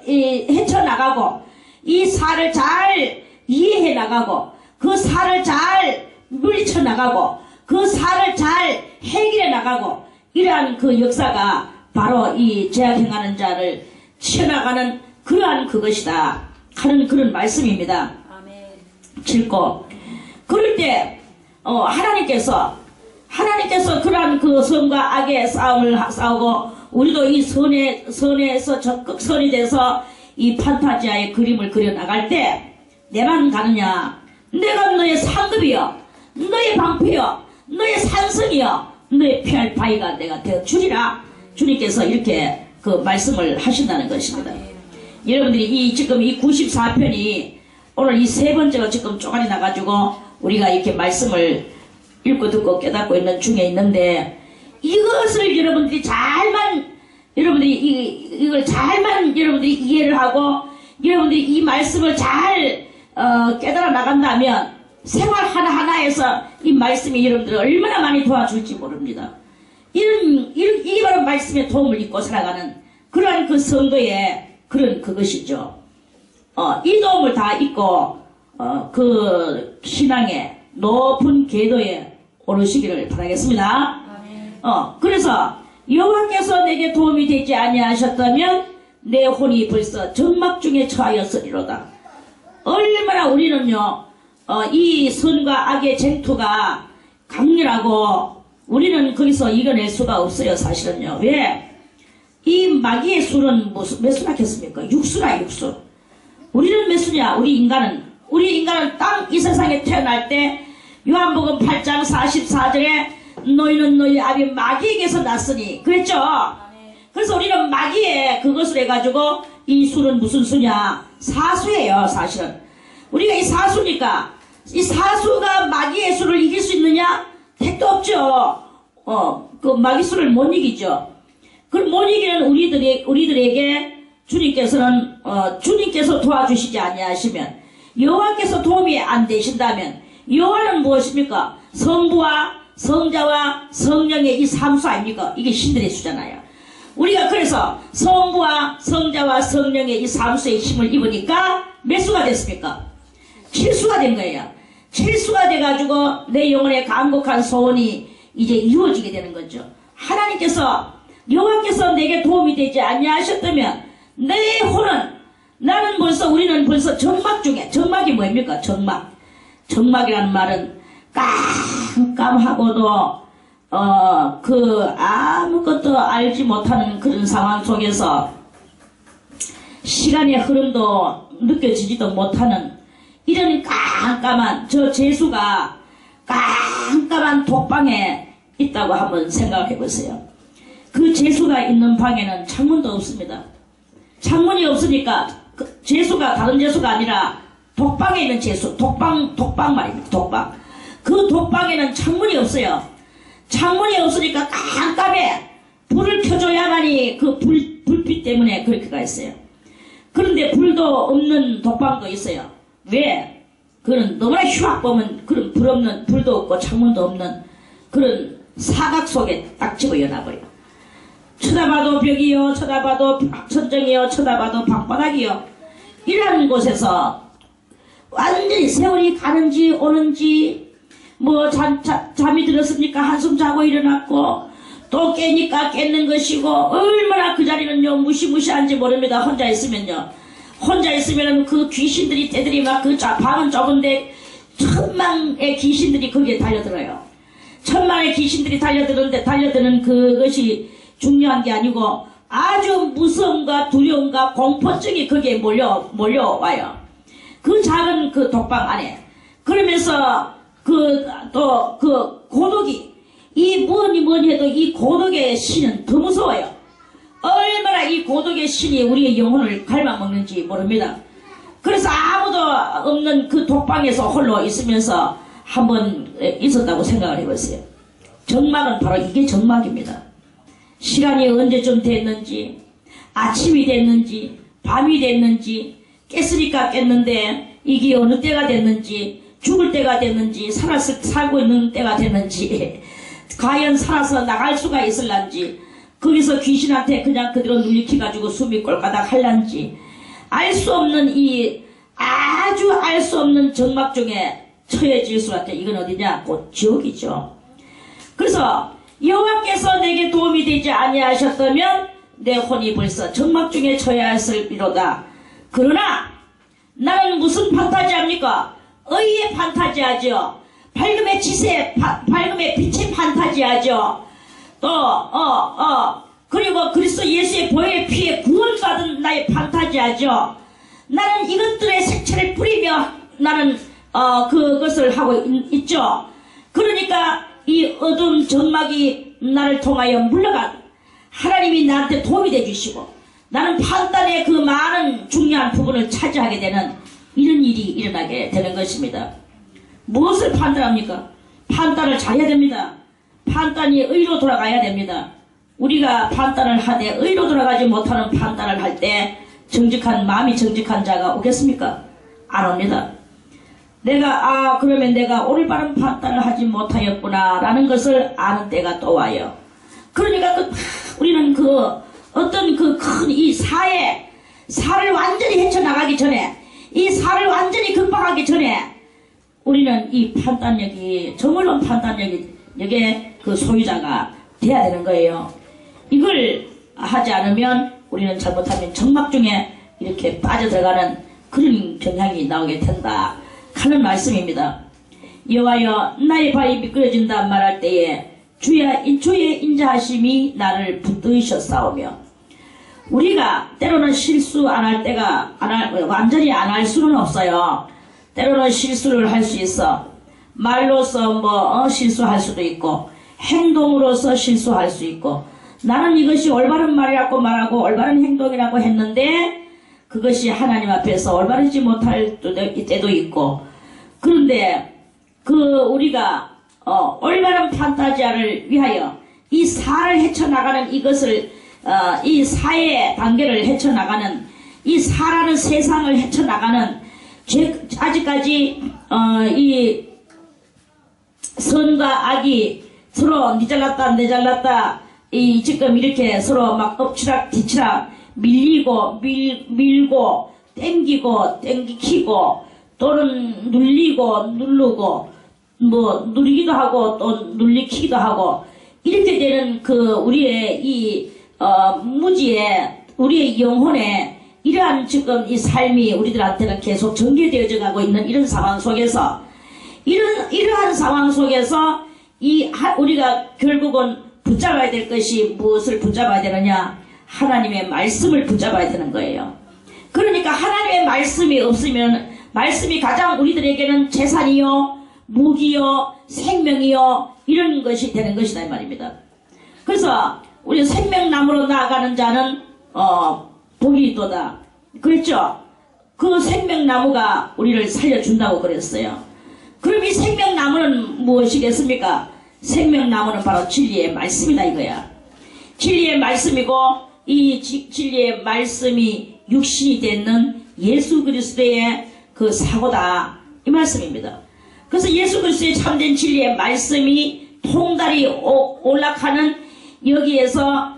헤쳐나가고 이 사를 잘 이해해 나가고 그 사를 잘 물리쳐 나가고 그 사를 잘 해결해 나가고 이러한 그 역사가 바로 이 죄악 행하는 자를 치어나가는 그러한 그것이다 하는 그런 말씀입니다. 아멘. 읽고 그럴 때 하나님께서 그러한 그 선과 악의 싸움을 싸우고 우리도 이 선에서 적극 선이 돼서 이 판타지아의 그림을 그려 나갈 때 내만 가느냐? 내가 너의 상급이여, 너의 방패여, 너의 산성이여, 너의 피할 바위가 내가 되어 주리라. 주님께서 이렇게 그 말씀을 하신다는 것입니다. 여러분들이 지금 이 94편이 오늘 이 세 번째가 지금 쪼가리 나가지고 우리가 이렇게 말씀을 읽고 듣고 깨닫고 있는 중에 있는데 이것을 여러분들이 이걸 잘만 여러분들이 이해를 하고 여러분들이 이 말씀을 잘 깨달아 나간다면 생활 하나하나에서 이 말씀이 여러분들을 얼마나 많이 도와줄지 모릅니다. 이게 바로 말씀의 도움을 입고 살아가는 그러한 그 성도의 그런 그것이죠. 이 도움을 다 입고 그 신앙의 높은 궤도에 오르시기를 바라겠습니다. 그래서 여호와께서 내게 도움이 되지 아니하셨다면 내 혼이 벌써 정막 중에 처하였으리로다. 얼마나 우리는요 이 선과 악의 쟁투가 강렬하고 우리는 거기서 이겨낼 수가 없어요. 사실은요. 왜? 이 마귀의 수는 몇 수나겠습니까? 육수라 육수. 우리는 몇 수냐? 우리 인간은 땅 이 세상에 태어날 때 요한복음 8장 44절에 너희는 너희 아비 마귀에게서 났으니 그랬죠? 그래서 우리는 마귀의 그것을 해가지고 이 수는 무슨 수냐? 사수예요. 사실은 우리가 이 사수니까 이 사수가 마귀의 수를 이길 수 있느냐? 택도 없죠. 그 마귀 수를 못 이기죠. 그걸 못 이기는 우리들에게 주님께서 도와주시지 아니하시면 여호와께서 도움이 안 되신다면 여호와는 무엇입니까? 성부와 성자와 성령의 이 삼수 아닙니까? 이게 신들의 수잖아요. 우리가 그래서 성부와 성자와 성령의 이 삼수의 힘을 입으니까 몇 수가 됐습니까? 7수가 된 거예요. 7수가 돼가지고 내 영혼의 간곡한 소원이 이제 이루어지게 되는 거죠. 여호와께서 내게 도움이 되지 아니하셨다면 내 혼은 우리는 벌써 정막 중에 정막이 뭡니까? 정막이라는 말은 깜깜하고도 아무것도 알지 못하는 그런 상황 속에서 시간의 흐름도 느껴지지도 못하는 이런 깜깜한 저 죄수가 깜깜한 독방에 있다고 한번 생각해 보세요. 그 죄수가 있는 방에는 창문도 없습니다. 창문이 없으니까 죄수가 다른 죄수가 아니라 독방에 있는 죄수, 독방 말입니다. 독방. 그 독방에는 창문이 없어요. 창문이 없으니까 깜깜해. 불을 켜줘야만이 그 불빛 때문에 그렇게가 있어요. 그런데 불도 없는 독방도 있어요. 왜? 그런 너무나 휘악 보면 그런 불도 없고 창문도 없는 그런 사각 속에 딱 집어여놔버려. 쳐다봐도 벽이요, 쳐다봐도 천정이요, 쳐다봐도 방바닥이요. 이러한 곳에서 완전히 세월이 가는지 오는지 잠이 들었습니까? 한숨 자고 일어났고 또 깨니까 깼는 것이고 얼마나 그 자리는요 무시무시한지 모릅니다. 혼자 있으면요. 혼자 있으면 그 귀신들이 때들이 막 그 방은 좁은데 천망의 귀신들이 거기에 달려들어요. 천만의 귀신들이 달려드는 그것이 중요한 게 아니고 아주 무서움과 두려움과 공포증이 거기에 몰려와요. 그 작은 그 독방 안에. 그러면서 또 고독이, 이 뭐니 해도 이 고독의 신은 더 무서워요. 얼마나 이 고독의 신이 우리의 영혼을 갉아먹는지 모릅니다. 그래서 아무도 없는 그 독방에서 홀로 있으면서 한번 있었다고 생각을 해보세요. 정막은 바로 이게 정막입니다. 시간이 언제쯤 됐는지, 아침이 됐는지, 밤이 됐는지, 깼으니까 깼는데 이게 어느 때가 됐는지, 죽을 때가 됐는지, 살고 있는 때가 됐는지, 과연 살아서 나갈 수가 있을란지, 거기서 귀신한테 그냥 그대로 눌리켜가지고 숨이 꼴까닥 할란지, 알 수 없는 아주 알 수 없는 정막 중에 처해질 수 같아. 이건 어디냐? 곧 지옥이죠. 그래서 여호와께서 내게 도움이 되지 아니하셨다면 내 혼이 벌써 정막 중에 처해했을비로다. 그러나 나는 무슨 판타지합니까? 의의 판타지하죠. 밝음의 지세, 밝음의 빛의 판타지하죠. 또 그리고 그리스도 예수의 보혈의 피에 구원받은 나의 판타지하죠. 나는 이것들의 색채를 뿌리며 나는 그것을 하고 있죠. 그러니까 이 어두운 점막이 나를 통하여 물러간 하나님이 나한테 도움이 되주시고 나는 판단의 그 많은 중요한 부분을 차지하게 되는 이런 일이 일어나게 되는 것입니다. 무엇을 판단합니까? 판단을 잘해야 됩니다. 판단이 의로 돌아가야 됩니다. 우리가 판단을 하되 의로 돌아가지 못하는 판단을 할 때 마음이 정직한 자가 오겠습니까? 안 옵니다. 그러면 내가 올바른 판단을 하지 못하였구나 라는 것을 아는 때가 또 와요. 그러니까 우리는 어떤 큰 이 사를 완전히 헤쳐나가기 전에, 이 사를 완전히 극복하기 전에 우리는 이 판단력이, 정을론 판단력의 그 소유자가 돼야 되는 거예요. 이걸 하지 않으면 우리는 잘못하면 정막 중에 이렇게 빠져들어가는 그런 경향이 나오게 된다 하는 말씀입니다. 여호와여 나의 발이 미끄러진다 말할 때에 주의 인자하심이 나를 붙드셨사오며, 우리가 때로는 실수 안 할 때가 완전히 안 할 수는 없어요. 때로는 실수를 할 수 있어. 말로서 실수할 수도 있고 행동으로서 실수할 수 있고, 나는 이것이 올바른 말이라고 말하고 올바른 행동이라고 했는데 그것이 하나님 앞에서 올바르지 못할 때도 있고, 그런데 우리가 올바른 판타지아를 위하여 이 사를 헤쳐나가는 이것을 이 사의 단계를 헤쳐나가는, 이 사라는 세상을 헤쳐나가는, 아직까지 이 선과 악이 서로 니 잘났다 내 잘났다 지금 이렇게 서로 막 엎치락 뒤치락 밀고 땡기고 또는 누르고 누리기도 하고 또 눌리키기도 하고 이렇게 되는 우리의 무지의 우리의 영혼에 이러한 지금 이 삶이 우리들한테는 계속 전개되어져 가고 있는 이런 상황 속에서, 이러한 상황 속에서 우리가 결국은 붙잡아야 될 것이 무엇을 붙잡아야 되느냐? 하나님의 말씀을 붙잡아야 되는 거예요. 그러니까 하나님의 말씀이 없으면, 말씀이 가장 우리들에게는 재산이요, 무기요, 생명이요, 이런 것이 되는 것이다 이 말입니다. 그래서 우리 생명나무로 나아가는 자는 복이 있도다. 그랬죠? 그 생명나무가 우리를 살려준다고 그랬어요. 그럼 이 생명나무는 무엇이겠습니까? 생명나무는 바로 진리의 말씀이다 이거야. 진리의 말씀이고, 이 진리의 말씀이 육신이 되는 예수 그리스도의 그 사고다 이 말씀입니다. 그래서 예수 그리스도의 참된 진리의 말씀이 통달이 올라가는 여기에서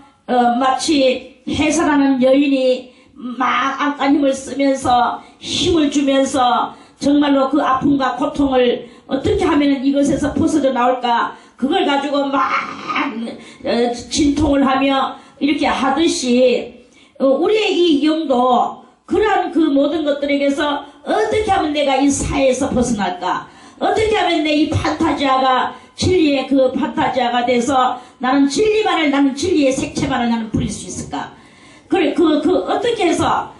마치 해산하는 여인이 막 안간힘을 쓰면서 힘을 주면서 정말로 그 아픔과 고통을 어떻게 하면 이것에서 벗어져 나올까, 그걸 가지고 막 진통을 하며 이렇게 하듯이 우리의 이 영도 그러한 그 모든 것들에게서 어떻게 하면 내가 이 사회에서 벗어날까, 어떻게 하면 내 이 판타지아가 진리의 그 판타지아가 돼서 나는 진리의 색채만을 나는 부릴 수 있을까? 그래, 어떻게 해서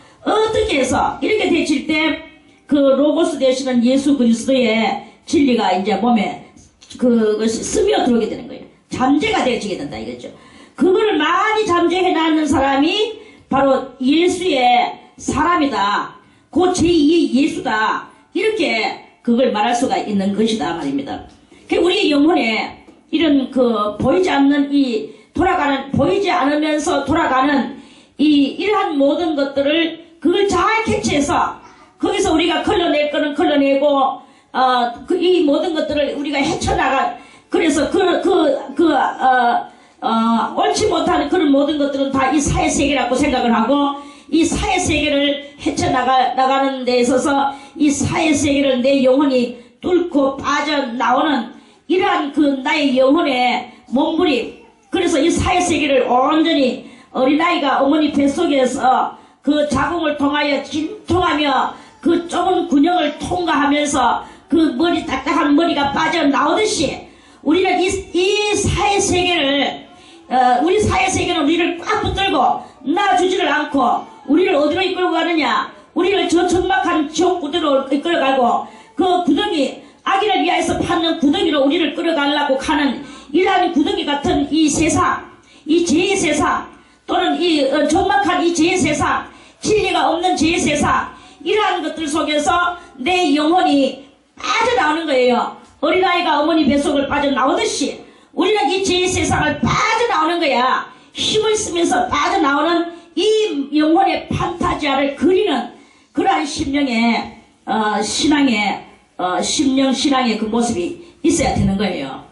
이렇게 되칠 때 그 로고스 되시는 예수 그리스도의 진리가 이제 몸에 그것이 스며들어오게 되는 거예요. 잠재가 되어지게 된다 이거죠. 그거를 많이 잠재해 놨는 사람이 바로 예수의 사람이다. 그 제2의 예수다. 이렇게 그걸 말할 수가 있는 것이다 말입니다. 우리의 영혼에 이런 보이지 않는 보이지 않으면서 돌아가는 이러한 모든 것들을 그걸 잘 캐치해서 거기서 우리가 걸러낼 거는 걸러내고 이 모든 것들을 우리가 헤쳐나가 그래서 옳지 못한 그런 모든 것들은 다 이 사회세계라고 생각을 하고 이 사회세계를 헤쳐나가는 데 있어서 이 사회세계를 내 영혼이 뚫고 빠져나오는 이러한 나의 영혼의 몸부림 그래서 이 사회세계를 온전히 어린아이가 어머니 뱃속에서 그 자궁을 통하여 진통하며 그 좁은 군형을 통과하면서 그 딱딱한 머리가 빠져나오듯이 우리는 이 사회세계를 우리 사회세계는 우리를 꽉 붙들고 놔주지를 않고 우리를 어디로 이끌고 가느냐 우리를 저 적막한 지옥구덩이로 이끌어가고 그 구덩이 아기를 위하여서 파는 구덩이로 우리를 끌어가려고 하는 이러한 구덩이 같은 이 세상 이 죄의 세상 또는 이 적막한 이 죄의 세상 진리가 없는 죄의 세상 이러한 것들 속에서 내 영혼이 빠져나오는 거예요. 어린아이가 어머니 뱃속을 빠져나오듯이 우리는 이 죄의 세상을 빠져나오는 거야. 힘을 쓰면서 빠져나오는 이 영혼의 판타지아를 그리는 그러한 심령의 신앙의 그 모습이 있어야 되는 거예요.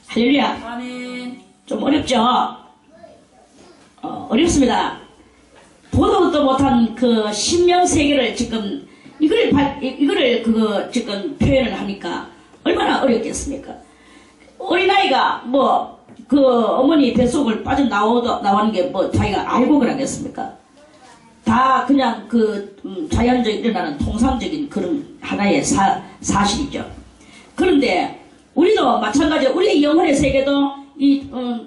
할렐루야. 아멘. 좀 어렵죠? 어렵습니다. 보도도 못한 그 심령 세계를 지금 이거를 지금 표현을 하니까 얼마나 어렵겠습니까? 어린아이가 어머니 뱃속을 빠져나오는 게 자기가 알고 그러겠습니까? 다 그냥 자연적으로 일어나는 통상적인 그런 하나의 사실이죠. 그런데 우리도 마찬가지로 우리의 영혼의 세계도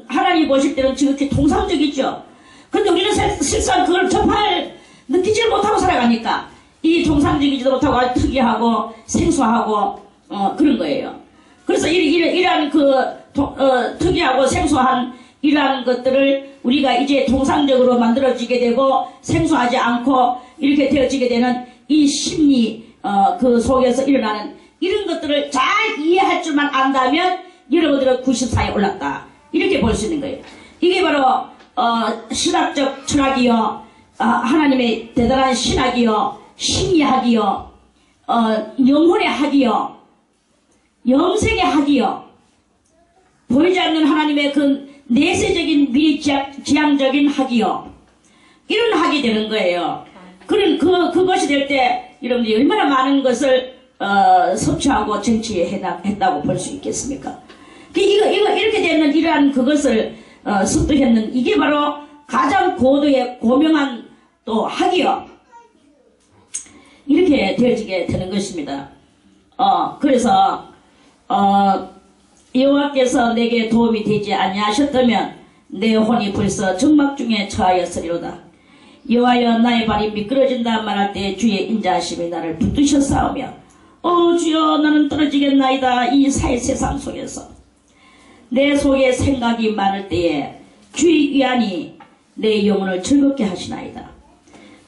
하나님 보실 때는 지극히 통상적이죠. 근데 우리는 실상 그걸 느끼지를 못하고 살아가니까 이 통상적이지도 못하고 특이하고 생소하고 그런 거예요. 그래서 이러한 특이하고 생소한 이러한 것들을 우리가 이제 통상적으로 만들어지게 되고 생소하지 않고 이렇게 되어지게 되는 이 심리 그 속에서 일어나는 이런 것들을 잘 이해할 줄만 안다면 여러분들은 94에 올랐다 이렇게 볼 수 있는 거예요. 이게 바로 신학적 철학이요 하나님의 대단한 신학이요 심리학이요 영혼의 학이요 영생의 학이요 보이지 않는 하나님의 그 내세적인 미지향적인 학이요 이런 학이 되는 거예요. 그것이 될 때 여러분들이 얼마나 많은 것을 섭취하고 정치했다고 볼 수 있겠습니까? 이렇게 되는 이러한 그것을 습득했는 이게 바로 가장 고도의 고명한 또 학이요 이렇게 되어지게 되는 것입니다. 그래서 여호와께서 내게 도움이 되지 아니하셨다면 내 혼이 벌써 적막 중에 처하였으리로다. 여호와여 나의 발이 미끄러진다 말할 때 주의 인자하심이 나를 붙드셨사오며 주여 나는 떨어지겠나이다. 이 세상 속에서 내 속에 생각이 많을 때에 주의 위안이 내 영혼을 즐겁게 하시나이다.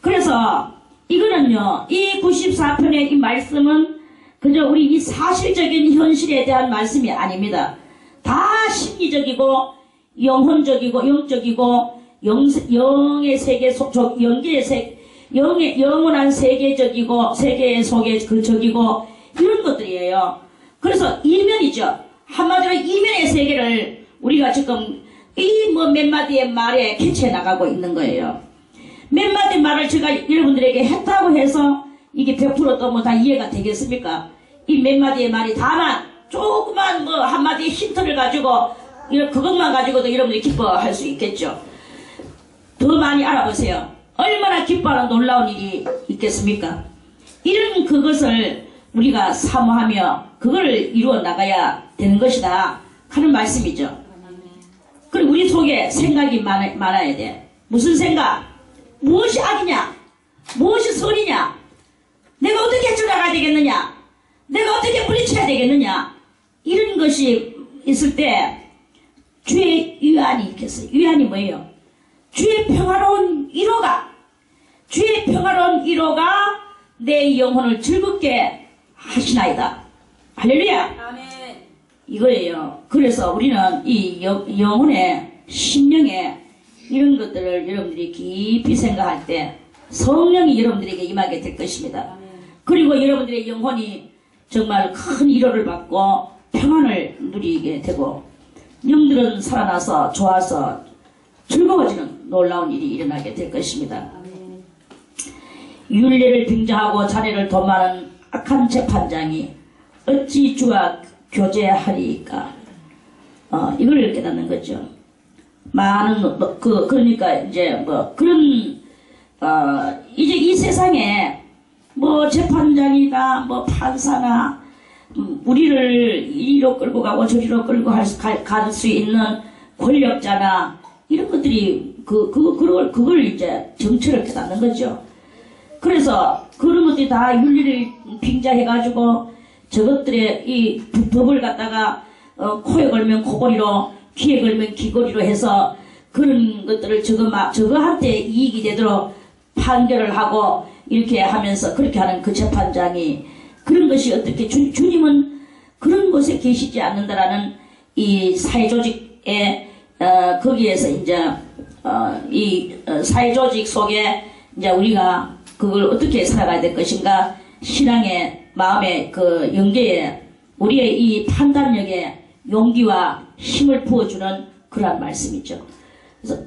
그래서 이거는요 이 94편의 이 말씀은 그저 우리 이 사실적인 현실에 대한 말씀이 아닙니다. 다 심리적이고 영혼적이고 영적이고 영의 세계 영원한 세계적이고 세계 속의 적이고 이런 것들이에요. 그래서 이면이죠. 한마디로 이면의 세계를 우리가 지금 몇 마디의 말에 캐치해 나가고 있는 거예요. 몇 마디 말을 제가 여러분들에게 했다고 해서 이게 100%또 다 이해가 되겠습니까? 이 몇 마디의 말이 다만 조그만 한마디의 힌트를 가지고 그것만 가지고도 여러분들이 기뻐할 수 있겠죠. 더 많이 알아보세요. 얼마나 기뻐하는 놀라운 일이 있겠습니까? 이런 그것을 우리가 사모하며 그걸 이루어 나가야 되는 것이다 하는 말씀이죠. 그리고 우리 속에 생각이 많아야 돼. 무슨 생각? 무엇이 악이냐? 무엇이 선이냐? 내가 어떻게 해쳐나가야 되겠느냐? 내가 어떻게 물리쳐야 되겠느냐? 이런 것이 있을 때 주의 위안이 있겠어요. 위안이 뭐예요? 주의 평화로운 위로가, 주의 평화로운 위로가 내 영혼을 즐겁게 하시나이다. 할렐루야. 아멘. 이거예요. 그래서 우리는 이 영혼의 심령에 이런 것들을 여러분들이 깊이 생각할 때 성령이 여러분들에게 임하게 될 것입니다. 그리고 여러분들의 영혼이 정말 큰 위로를 받고 평안을 누리게 되고 영들은 살아나서 좋아서 즐거워지는 놀라운 일이 일어나게 될 것입니다. 윤례를 등장하고 자네를 도마는 악한 재판장이 어찌 주와 교제하리까? 이걸 깨닫는 거죠. 많은 그러니까 이제 뭐 그런 이제 이 세상에 뭐 재판장이다 뭐 판사나 우리를 이리로 끌고 가고 저리로 끌고 갈 수 있는 권력자나 이런 것들이 그걸 이제 정체를 깨닫는 거죠. 그래서 그런 것들이 다 윤리를 빙자해가지고 저것들의 이 법을 갖다가 코에 걸면 코걸이로 귀에 걸면 귀걸이로 해서 그런 것들을 저거한테 이익이 되도록 판결을 하고 이렇게 하면서 그렇게 하는 그 재판장이 그런 것이 어떻게 주님은 그런 곳에 계시지 않는다라는 이 사회조직에 거기에서 이제 이 사회조직 속에 이제 우리가 그걸 어떻게 살아가야 될 것인가 신앙의 마음의 그 영계에 우리의 이 판단력에 용기와 힘을 부어주는 그러한 말씀이죠. 그래서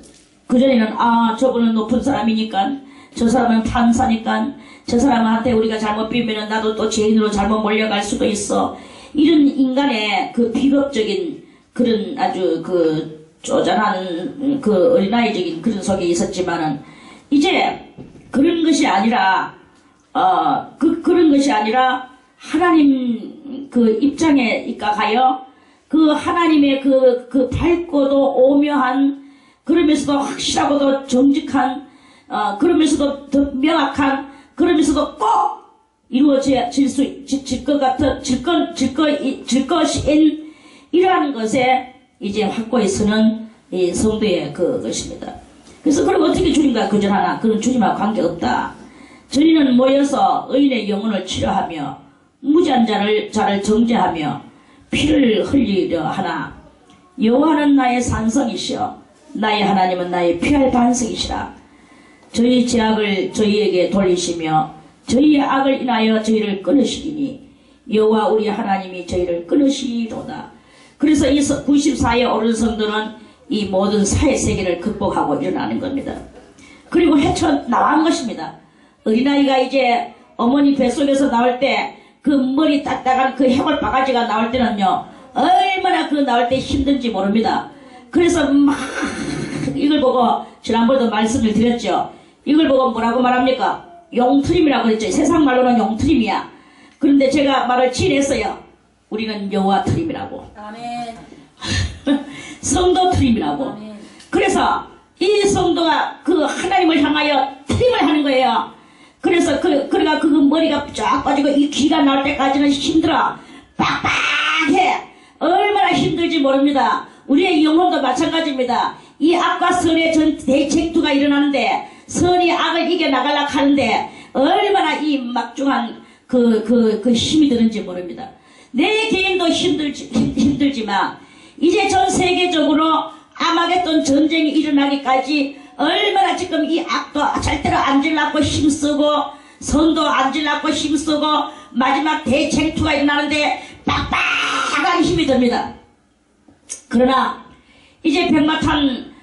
그전에는 저분은 높은 사람이니까 저 사람은 판사니까 저 사람한테 우리가 잘못 비우면 나도 또 죄인으로 잘못 몰려갈 수도 있어. 이런 인간의 그 비겁적인 그런 아주 그 쪼잔한 그 어린아이적인 그런 속에 있었지만은 이제 그런 것이 아니라 그런 것이 아니라 하나님 그 입장에 입각하여 그 하나님의 그 밝고도 오묘한 그러면서도 확실하고도 정직한 그러면서도 더 명확한 그러면서도 꼭 이루어질 것인 이러한 것에 이제 확고히 서는 이 성도의 그것입니다. 그래서 그럼 어떻게 주님과 거절하나? 그건 주님하고 관계없다. 저희는 모여서 의인의 영혼을 치료하며 무지한 자를 정죄하며 피를 흘리려 하나 여호와는 나의 산성이시여 나의 하나님은 나의 피할 반석이시라. 저희 죄악을 저희에게 돌리시며 저희의 악을 인하여 저희를 끊으시리니 여호와 우리 하나님이 저희를 끊으시리로다. 그래서 이 94에 오른 성도는 이 모든 사회세계를 극복하고 일어나는 겁니다. 그리고 헤쳐나간 것입니다. 어린아이가 이제 어머니 뱃속에서 나올 때 그 머리 딱딱한 그 해골 바가지가 나올 때는요 얼마나 그 나올 때 힘든지 모릅니다. 그래서 막 이걸 보고 지난번에도 말씀을 드렸죠. 이걸 보고 뭐라고 말합니까? 용트림이라고 그랬죠. 세상 말로는 용트림이야. 그런데 제가 말을 칠했어요. 우리는 여호와 트림이라고. 아멘. 성도 트림이라고. 아멘. 그래서 이 성도가 그 하나님을 향하여 트림을 하는 거예요. 그래서 그러니까 그 머리가 쫙 빠지고 이 귀가 나올 때까지는 힘들어. 빡빡해. 얼마나 힘들지 모릅니다. 우리의 영혼도 마찬가지입니다. 이 악과 선의 대쟁투가 일어나는데 선이 악을 이겨나가려고 하는데 얼마나 이 막중한 그 힘이 드는지 모릅니다. 내 개인도 힘들지만 이제 전 세계적으로 아마겟돈 전쟁이 일어나기까지 얼마나 지금 이 악도 절대로 앉으려고 힘쓰고 선도 앉으려고 힘쓰고 마지막 대쟁투가 일어나는데 빡빡한 힘이 듭니다. 그러나 이제 백마탄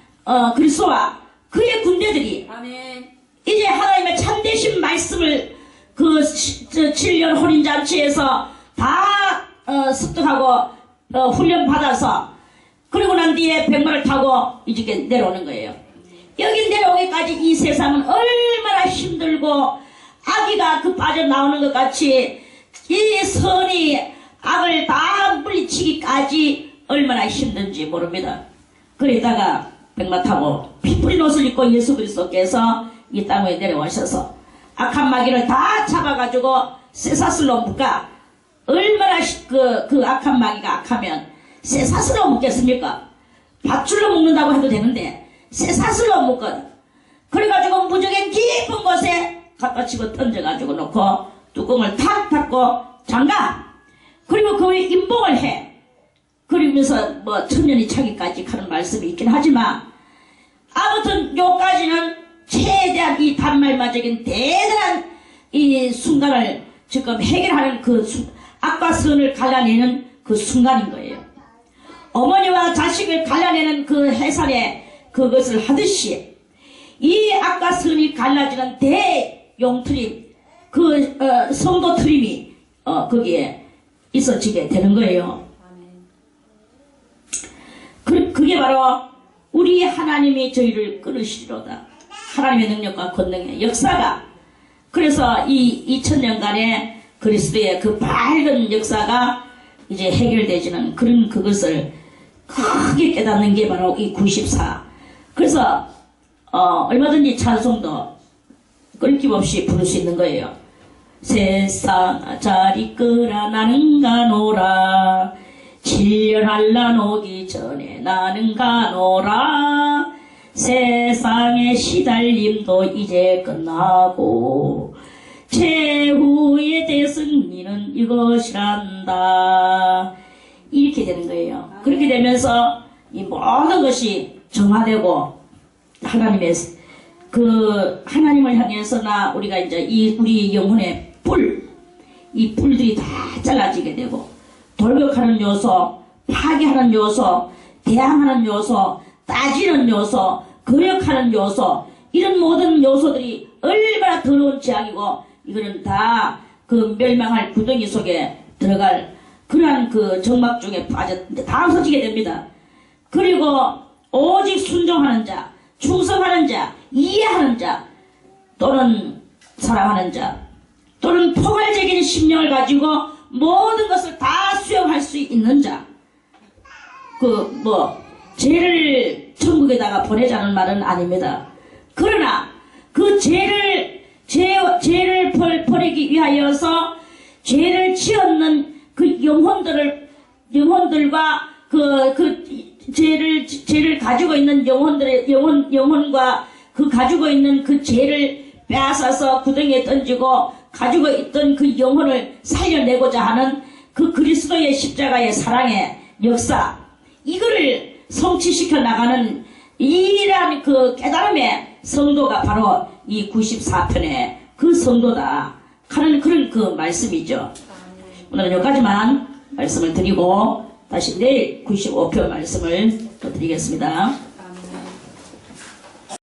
그리스도와 그의 군대들이 아멘. 이제 하나님의 참되신 말씀을 그 7년 혼인잔치에서 다 습득하고 훈련받아서 그리고 난 뒤에 백마를 타고 이렇게 내려오는 거예요. 여기 내려오기까지 이 세상은 얼마나 힘들고 악이가 그 빠져나오는 것 같이 이 선이 악을 다 물리치기까지 얼마나 힘든지 모릅니다. 그러다가 백마 타고 피 뿌린 옷을 입고 예수 그리스도께서 이 땅에 내려오셔서 악한 마귀를 다 잡아가지고 쇠사슬로 묶어. 얼마나 그 악한 마귀가 악하면 쇠사슬로 묶겠습니까? 밧줄로 묶는다고 해도 되는데 쇠사슬로 묶거든. 그래가지고 무적의 깊은 곳에 갖다 치고 던져가지고 놓고 뚜껑을 탁 닫고 잠가. 그리고 그 위에 임봉을 해. 그러면서 뭐 천년이 차기까지 하는 말씀이 있긴 하지만 아무튼 요까지는 최대한 이 단말마적인 대단한 이 순간을 지금 해결하는 그 악과 선을 갈라내는 그 순간인 거예요. 어머니와 자식을 갈라내는 그 해산에 그것을 하듯이 이 악과 선이 갈라지는 대용트림, 그 성도 트림이 거기에 있어지게 되는 거예요. 그게 바로 우리 하나님이 저희를 끊으시리로다. 하나님의 능력과 권능의 역사가. 그래서 이 2000년간의 그리스도의 그 밝은 역사가 이제 해결되지는 그런 그것을 크게 깨닫는 게 바로 이 94. 그래서 얼마든지 찬송도 끊김없이 부를 수 있는 거예요. 세상 자리 끌어 나는 가노라. 7년 한란 오기 전에 나는 가노라. 세상의 시달림도 이제 끝나고 최후의 대승리는 이것이란다. 이렇게 되는 거예요. 그렇게 되면서 이 모든 것이 정화되고 하나님의 그 하나님을 향해서나 우리가 이제 우리 영혼의 이 뿔들이 다 잘라지게 되고 돌격하는 요소, 파괴하는 요소, 대항하는 요소, 따지는 요소, 거역하는 요소, 이런 모든 요소들이 얼마나 더러운 죄악이고 이거는 다 그 멸망할 구덩이 속에 들어갈 그러한 그 정막 중에 다 없어지게 됩니다. 그리고 오직 순종하는 자, 충성하는 자, 이해하는 자, 또는 사랑하는 자, 또는 포괄적인 심령을 가지고 모든 것을 다 수용할 수 있는 자, 죄를 천국에다가 보내자는 말은 아닙니다. 그러나 그 죄를 버리기 위하여서 죄를 지었는 그 영혼들과 죄를 가지고 있는 영혼과 그 가지고 있는 그 죄를 빼앗아서 구덩이에 던지고 가지고 있던 그 영혼을 살려내고자 하는 그 그리스도의 십자가의 사랑의 역사, 이거를 성취시켜 나가는 이러한 그 깨달음의 성도가 바로 이 94편의 그 성도다 하는 그런 그 말씀이죠. 오늘은 여기까지만 말씀을 드리고 다시 내일 95편 말씀을 또 드리겠습니다.